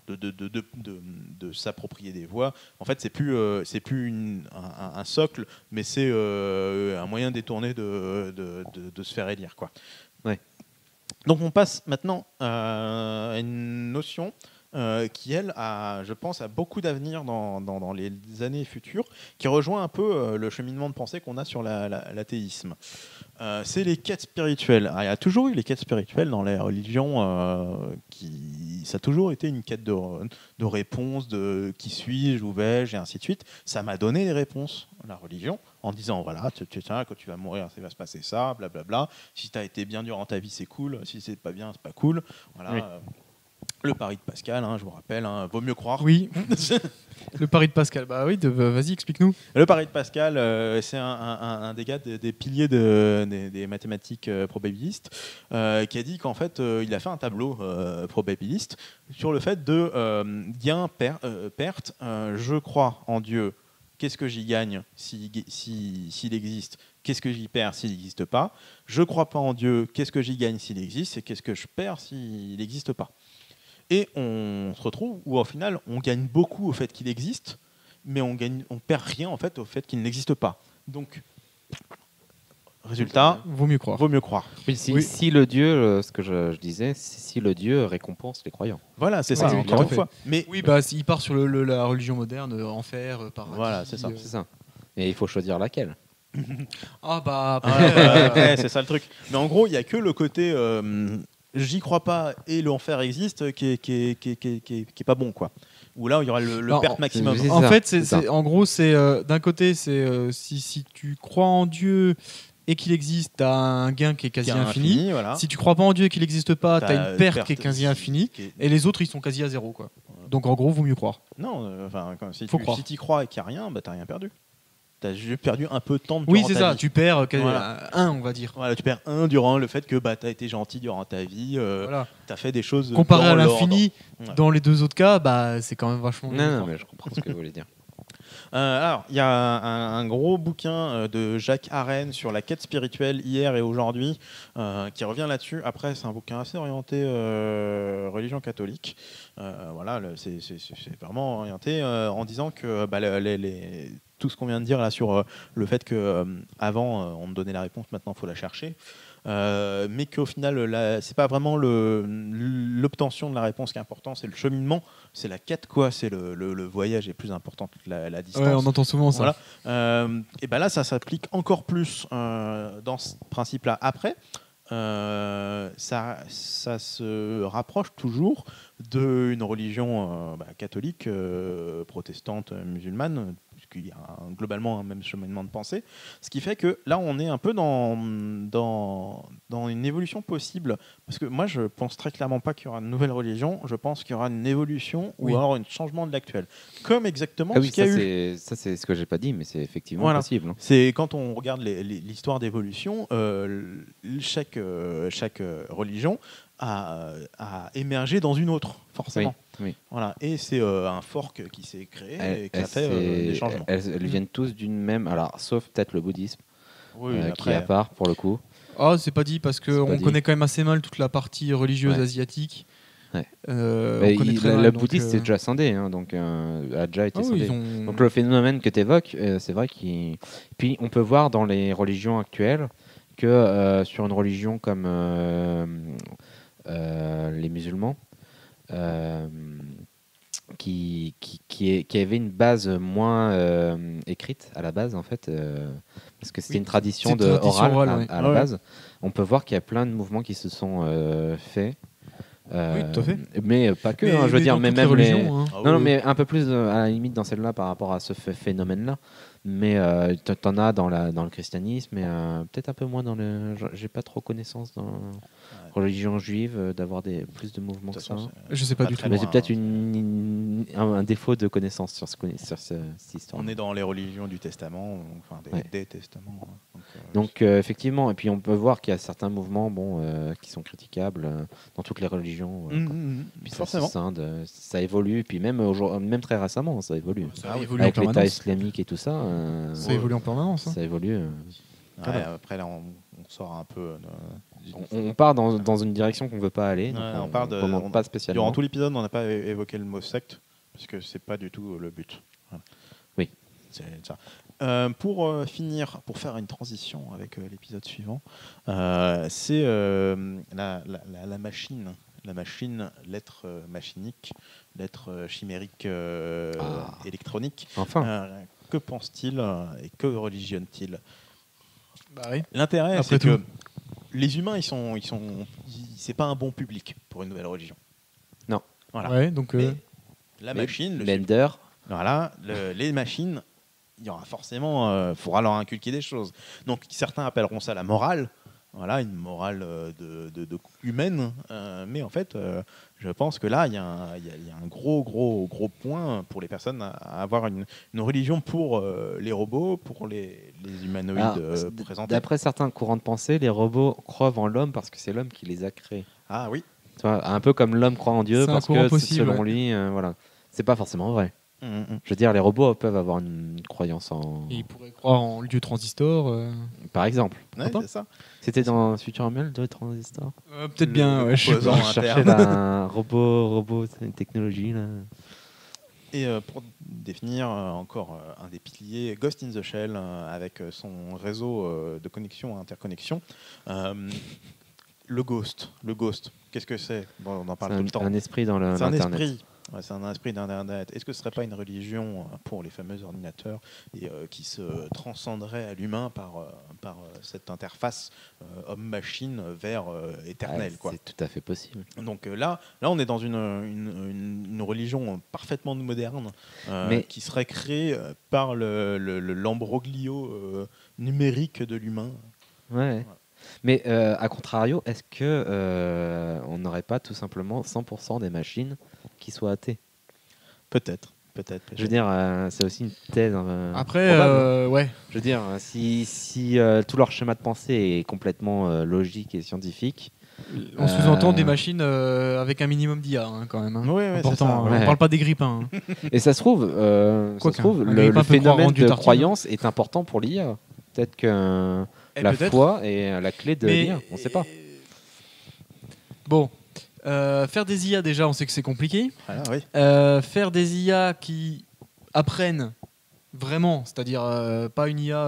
S2: de s'approprier des voix. En fait, c'est plus un socle, mais c'est un moyen détourné de se faire élire, quoi.
S3: Ouais.
S2: Donc on passe maintenant à une notion qui, elle, je pense, a beaucoup d'avenir dans les années futures, qui rejoint un peu le cheminement de pensée qu'on a sur l'athéisme. C'est les quêtes spirituelles. Alors, il y a toujours eu les quêtes spirituelles dans les religions, ça a toujours été une quête de réponse, de qui suis-je, où vais-je, et ainsi de suite. Ça m'a donné des réponses, la religion, en disant, voilà, quand tu vas mourir, ça va se passer ça, blablabla. Si tu as été bien durant ta vie, c'est cool. Si c'est pas bien, c'est pas cool. Voilà.
S3: Oui.
S2: Le pari de Pascal, je vous rappelle, vaut mieux croire.
S1: Oui. Le pari de Pascal. Bah oui, vas-y, explique-nous.
S2: Le pari de Pascal, c'est un des gars des piliers des mathématiques probabilistes, qui a dit qu'en fait, il a fait un tableau probabiliste sur le fait de gain, perte. Je crois en Dieu. Qu'est-ce que j'y gagne s'il existe? Qu'est-ce que j'y perds s'il n'existe pas? Je ne crois pas en Dieu. Qu'est-ce que j'y gagne s'il existe? Et qu'est-ce que je perds s'il n'existe pas? Et on se retrouve où, au final, on gagne beaucoup au fait qu'il existe, mais on perd rien en fait au fait qu'il n'existe pas. Donc, résultat,
S1: Vaut mieux croire.
S2: vaut mieux croire.
S3: Oui, si le Dieu, ce que je disais, si le Dieu récompense les croyants.
S2: Voilà, c'est ça,
S1: Oui,
S2: encore
S1: tout à
S2: une
S1: fait.
S2: fois. Mais
S1: Oui, bah il part sur la religion moderne, enfer, paradis.
S2: Voilà, c'est ça.
S3: C'est ça. Et il faut choisir laquelle.
S1: Ah bah après,
S2: ouais, c'est ça le truc. Mais en gros, il n'y a que le côté j'y crois pas et l'enfer existe qui est pas bon, quoi. Où là, il y aura le
S1: Non,
S2: perte maximum.
S3: c'est
S1: en
S3: ça,
S1: fait,
S3: c'est ça.
S1: en gros, c'est d'un côté, c'est si tu crois en Dieu et qu'il existe, t'as un gain qui est quasi
S2: Qui est
S1: infini.
S2: voilà.
S1: Si tu crois pas en Dieu et qu'il n'existe pas, t'as une perte qui est quasi infinie.
S2: qui est-
S1: Et les autres, ils sont quasi à zéro, quoi. Donc en gros, vaut mieux croire.
S2: Non, si
S1: Faut
S2: tu
S1: croire.
S2: y crois et qu'il n'y a rien, bah, t'as rien perdu. T'as juste perdu un peu de temps
S1: Oui,
S2: durant
S1: c'est
S2: ta
S1: ça.
S2: vie.
S1: Tu perds
S2: Voilà.
S1: un, on va dire.
S2: Voilà, tu perds un durant le fait que tu as été gentil durant ta vie,
S1: Voilà.
S2: tu as fait des choses
S1: Comparé à
S2: dans l'ordre.
S1: l'infini,
S2: Ouais.
S1: dans les deux autres cas, bah c'est quand même vachement.
S3: Non, mais je comprends ce que vous voulez dire.
S2: Alors, il y a un gros bouquin de Jacques Arène sur la quête spirituelle hier et aujourd'hui qui revient là-dessus. Après, c'est un bouquin assez orienté religion catholique. Voilà, c'est vraiment orienté en disant que tout ce qu'on vient de dire là sur le fait que avant on me donnait la réponse, maintenant il faut la chercher. Mais qu'au final, c'est pas vraiment l'obtention de la réponse qui est important, c'est le cheminement, c'est la quête, quoi. C'est le voyage est plus important que la distance.
S1: Ouais, on entend souvent ça.
S2: Voilà. Et ben là, ça s'applique encore plus dans ce principe-là. Après, ça se rapproche toujours d'une religion catholique, protestante, musulmane, puisqu'il y a globalement un même cheminement de pensée. Ce qui fait que là, on est un peu dans une évolution possible. Parce que moi, je pense très clairement pas qu'il y aura une nouvelle religion. Je pense qu'il y aura une évolution
S1: Oui.
S2: ou alors un changement de l'actuel. Comme exactement
S3: Ah oui,
S2: ce qu'il y a eu.
S3: ça c'est ce que j'ai pas dit, mais c'est effectivement
S2: Voilà.
S3: possible. Hein.
S2: C'est quand on regarde l'histoire d'évolution, chaque religion a émergé dans une autre. forcément.
S3: Oui.
S2: Voilà. Et c'est un fork qui s'est créé et qui a fait des changements.
S3: Elles viennent tous d'une même. Alors, sauf peut-être le bouddhisme,
S2: Oui,
S3: qui est à part pour le coup.
S1: Ah, c'est pas dit parce
S3: C'est pas
S1: qu'on
S3: dit.
S1: connaît quand même assez mal toute la partie religieuse
S3: Ouais.
S1: asiatique.
S3: Ouais.
S1: On connaît très mal.
S3: Le
S1: donc,
S3: bouddhisme, c'est déjà scindé, hein, donc a déjà été
S1: ah oui,
S3: scindé.
S1: ils ont-
S3: Donc le phénomène que tu évoques, c'est vrai qu'il. Puis on peut voir dans les religions actuelles que sur une religion comme les musulmans, qui avait une base moins écrite à la base, en fait, parce que c'était
S1: Oui,
S3: une tradition
S1: c'est une tradition
S3: orale
S1: orale, ouais.
S3: à la
S2: Ouais.
S3: base. On peut voir qu'il y a plein de mouvements qui se sont faits.
S1: Oui, tout à fait.
S3: Mais pas que,
S1: Mais-
S3: hein, je veux
S1: mais
S3: dire,
S1: dans
S3: mais
S1: toutes les
S3: même les.
S1: religions, hein.
S2: Ah
S3: Non, non,
S2: oui,
S3: mais un peu plus à la limite dans celle-là par rapport à ce phénomène-là. Mais t'en as dans le christianisme, et peut-être un peu moins dans le. J'ai pas trop connaissance dans la religion juive d'avoir plus de mouvements
S2: De
S3: que
S2: toute façon,
S3: ça.
S1: Je sais pas du
S2: très
S1: tout.
S3: Mais
S2: loin,
S3: c'est peut-être
S2: hein.
S3: un défaut de connaissance sur cette histoire.
S2: On est dans les religions du Testament, enfin
S3: Ouais.
S2: des testaments. hein.
S3: Donc effectivement, et puis on peut voir qu'il y a certains mouvements qui sont critiquables dans toutes les religions. Puis ça se
S2: Forcément.
S3: scinde, ça évolue, puis même très récemment, ça évolue.
S1: Ça
S2: Ah oui,
S1: évolue en
S3: Avec l'État
S1: permanence.
S3: islamique et tout ça,
S1: Ça évolue en permanence. hein.
S3: ça évolue.
S2: Ouais, après là, on sort un peu.
S3: On part dans une direction qu'on ne veut pas aller. Donc
S2: Ouais, on part de-
S3: commente pas spécialement.
S2: Durant tout l'épisode, on n'a pas évoqué le mot secte, parce que c'est pas du tout le but. Voilà.
S3: Oui.
S2: C'est ça. Pour finir, pour faire une transition avec l'épisode suivant, c'est la machine. La machine, l'être machinique, l'être chimérique électronique.
S3: Enfin,
S2: Que pense-t-il et que religionne-t-il?
S1: Bah oui.
S2: L'intérêt,
S1: Après
S2: c'est que
S1: tout.
S2: les humains, c'est pas un bon public pour une nouvelle religion.
S3: Non.
S2: Voilà.
S1: Ouais, donc
S2: Mais la machine,
S3: Bender,
S2: voilà, les machines, il y aura forcément, faudra leur inculquer des choses. Donc certains appelleront ça la morale. Voilà, une morale de humaine. Mais en fait, je pense que là, il y a un gros point pour les personnes à avoir une religion pour les robots, pour les humanoïdes
S3: alors,
S2: présentés.
S3: d'après certains courants de pensée, les robots croient en l'homme parce que c'est l'homme qui les a créés.
S2: Ah oui.
S3: Tu vois, un peu comme l'homme croit en Dieu
S1: C'est un
S3: parce
S1: courant
S3: que
S1: possible,
S3: selon
S1: ouais.
S3: lui, voilà. C'est pas forcément vrai. Je veux dire, les robots peuvent avoir une croyance en.
S1: ils pourraient croire en lieu transistor.
S3: Par exemple.
S2: Ouais,
S1: Pourquoi
S2: c'est ça.
S3: C'était dans Futuramiel de Transistor.
S1: Peut-être bien, ouais, je sais
S2: composant
S1: pas.
S3: Je cherchais
S2: interne.
S3: là, un robot, c'est une technologie là.
S2: Et pour définir encore un des piliers, Ghost in the Shell, avec son réseau de connexion, interconnexion. Le Ghost, qu'est-ce que c'est? Bon, on en parle tout le temps.
S3: Un esprit dans
S2: C'est un
S3: l'Internet.
S2: esprit. Ouais, c'est un esprit d'Internet. Est-ce que ce serait pas une religion pour les fameux ordinateurs et qui se transcenderait à l'humain par cette interface homme-machine vers éternelle, quoi.
S3: C'est tout à fait possible.
S2: Donc là, on est dans une religion parfaitement moderne
S3: Mais-
S2: qui serait créée par l'embroglio numérique de l'humain.
S3: Ouais. Mais à contrario, est-ce que on n'aurait pas tout simplement 100% des machines qui soient athées?
S2: Peut-être.
S3: Je veux dire, c'est aussi une thèse.
S1: Après,
S3: probable.
S1: ouais.
S3: Je veux dire, si tout leur schéma de pensée est complètement logique et scientifique,
S1: On sous-entend des machines avec un minimum d'IA hein, quand même. hein.
S2: Oui, c'est
S1: Important,
S2: ça.
S1: hein.
S3: ouais.
S1: On parle pas des grippins. hein.
S3: et ça se trouve,
S1: Quoique, un
S3: le
S1: grippin peut croire en
S3: phénomène
S1: Dieu
S3: de
S1: tartine.
S3: croyance est important pour l'IA. Peut-être que
S1: Eh,
S3: la
S1: peut-être.
S3: foi est la clé de
S1: Mais
S3: l'IA. On ne sait pas.
S1: Bon, faire des IA déjà, on sait que c'est compliqué.
S2: Voilà, oui.
S1: Faire des IA qui apprennent vraiment, c'est-à-dire pas une IA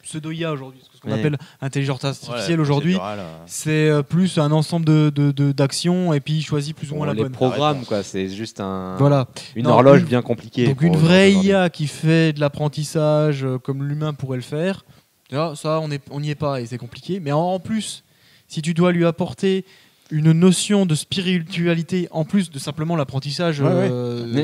S1: pseudo-IA aujourd'hui, ce qu'on
S3: Ouais.
S1: appelle intelligence artificielle
S2: Ouais,
S1: aujourd'hui.
S2: procédurale,
S1: C'est plus un ensemble d'actions et puis il choisit plus ou moins la
S3: les
S1: bonne.
S3: programmes, quoi, c'est juste
S1: Voilà.
S3: une
S1: Non,
S3: horloge
S1: une-
S3: bien compliquée.
S1: Donc
S3: pour
S1: une
S3: les
S1: vraie
S3: gens d'aujourd'hui.
S1: IA qui fait de l'apprentissage comme l'humain pourrait le faire, déjà, ça on n'y est pas et c'est compliqué. Mais en plus, si tu dois lui apporter une notion de spiritualité en plus de simplement l'apprentissage,
S2: Ouais.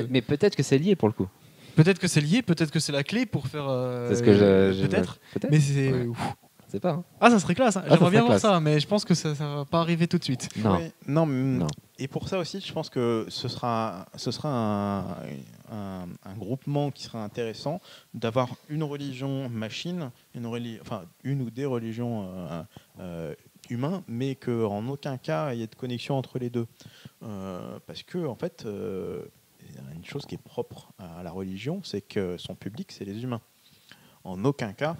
S3: Mais peut-être que c'est lié pour le coup.
S1: peut-être que c'est lié, peut-être que c'est la clé pour faire.
S3: C'est ce que
S1: peut-être.
S3: Peut-être.
S1: Mais c'est.
S3: Ouais.
S1: ouf.
S3: C'est pas. Hein.
S1: Ah, ça serait classe. hein.
S3: Ah, ça
S1: J'aimerais bien
S3: serait
S1: voir
S3: classe.
S1: ça, mais je pense que ça va pas arriver tout de suite.
S3: Non.
S2: Oui. Non,
S3: Non.
S2: Et pour ça aussi, je pense que ce sera un groupement qui sera intéressant d'avoir une religion machine, une ou des religions humain, mais qu'en aucun cas il y ait de connexion entre les deux. Parce que, en fait, il y a une chose qui est propre à la religion, c'est que son public, c'est les humains. En aucun cas,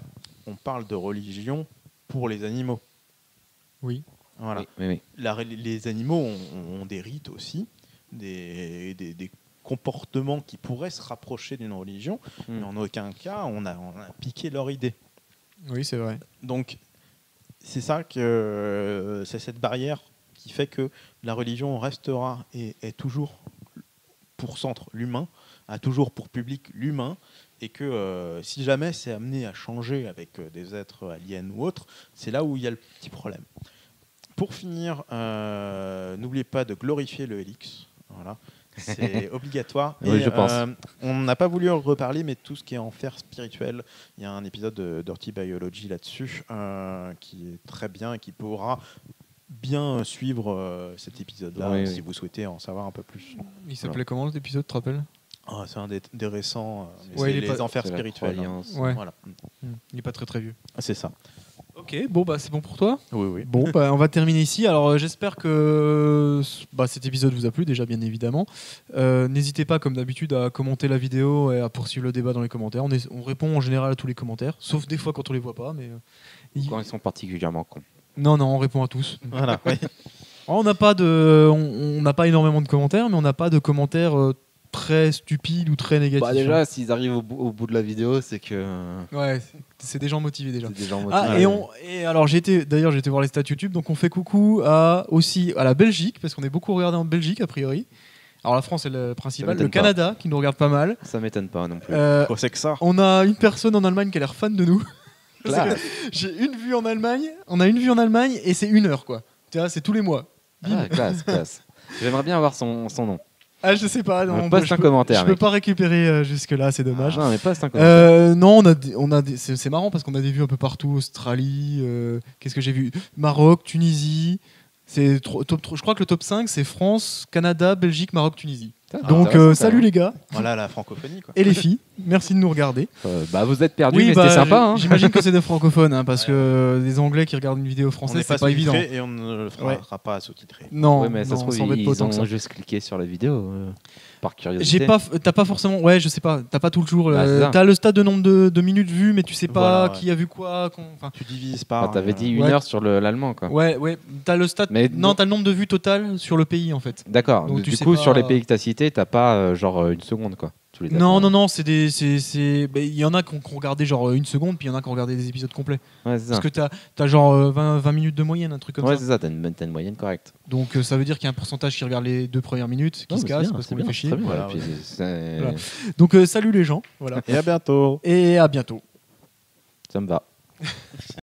S2: on parle de religion pour les animaux.
S1: Oui.
S2: Voilà.
S3: Oui.
S2: Les animaux ont des rites aussi, des comportements qui pourraient se rapprocher d'une religion, mais en aucun cas on a piqué leur idée.
S1: Oui, c'est vrai.
S2: Donc c'est cette barrière qui fait que la religion restera et est toujours pour centre l'humain, a toujours pour public l'humain, et que si jamais c'est amené à changer avec des êtres aliens ou autres, c'est là où il y a le petit problème. Pour finir, n'oubliez pas de glorifier le Helix. Voilà. C'est obligatoire.
S3: Oui, je pense.
S2: On n'a pas voulu en reparler, mais tout ce qui est enfer spirituel, il y a un épisode de Dirty Biology là-dessus qui est très bien et qui pourra bien suivre cet épisode-là si vous souhaitez en savoir un peu plus.
S1: Il s'appelait comment cet épisode, tu te rappelles?
S2: C'est un des récents.
S1: Ouais,
S2: c'est les enfers spirituels.
S1: Ouais.
S2: Voilà.
S1: Il n'est pas très très vieux.
S2: C'est ça.
S1: Ok, bon bah c'est bon pour toi.
S2: Oui.
S1: Bon bah on va terminer ici. Alors j'espère que cet épisode vous a plu déjà bien évidemment. N'hésitez pas comme d'habitude à commenter la vidéo et à poursuivre le débat dans les commentaires. On répond en général à tous les commentaires, sauf des fois quand on les voit pas. Mais
S3: quand ils sont particulièrement cons.
S1: Non, on répond à tous.
S2: Voilà.
S1: On n'a pas énormément de commentaires, mais on n'a pas de commentaires très stupides ou très négatifs.
S3: Déjà, s'ils arrivent au bout de la vidéo, c'est que.
S1: Ouais, c'est des gens motivés déjà.
S3: C'est des gens motivés.
S1: Et alors j'ai été voir les stats YouTube, donc on fait coucou aussi à la Belgique, parce qu'on est beaucoup regardé en Belgique a priori. Alors la France est le principal, le Canada qui nous regarde pas mal.
S3: Ça m'étonne pas non plus.
S2: C'est que ça.
S1: On a une personne en Allemagne qui a l'air fan de nous. J'ai une vue en Allemagne, on a une vue en Allemagne et c'est 1 heure quoi. Tu vois, c'est tous les mois.
S3: Classe. J'aimerais bien avoir son nom.
S1: Ah, je sais pas. Non,
S3: poste un commentaire.
S1: Je peux pas récupérer jusque-là, c'est dommage.
S3: Non, mais poste un commentaire.
S1: Non, c'est marrant parce qu'on a des vues un peu partout. Australie, qu'est-ce que j'ai vu? Maroc, Tunisie. Je crois que le top 5, c'est France, Canada, Belgique, Maroc, Tunisie. Donc, salut les gars.
S2: Voilà la francophonie, quoi.
S1: Et les filles, merci de nous regarder.
S3: Vous êtes perdus, mais c'était sympa.
S1: J'imagine que c'est des francophones, parce que des Anglais qui regardent une vidéo française, c'est pas évident.
S2: Et on ne le fera pas sous-titrer.
S1: Non,
S3: mais ça se trouve, ils ont juste cliqué sur la vidéo. Par curiosité.
S1: T'as pas forcément. Ouais, je sais pas. T'as pas tout le jour. T'as le stade de nombre de minutes vues, mais tu sais pas qui a vu quoi.
S2: Tu divises par.
S3: T'avais dit 1 heure sur l'allemand, quoi.
S1: Ouais. T'as le stade. Non, t'as le nombre de vues total sur le pays, en fait.
S3: D'accord. Du coup, sur les pays que t'as cités, t'as pas genre 1 seconde, quoi.
S1: Non, c'est des. Il y en a qui ont regardé genre 1 seconde, puis il y en a qui ont regardé des épisodes complets.
S3: Ouais, c'est
S1: Parce
S3: ça.
S1: que t'as genre 20 minutes de moyenne, un truc comme ça.
S3: Ouais, c'est ça, t'as une moyenne correcte.
S1: Donc ça veut dire qu'il y a un pourcentage qui regarde les 2 premières minutes, qui se casse parce qu'on les fait chier.
S3: Voilà.
S1: Donc salut les gens. Voilà.
S2: Et à bientôt.
S1: Et à bientôt.
S3: Ça me va.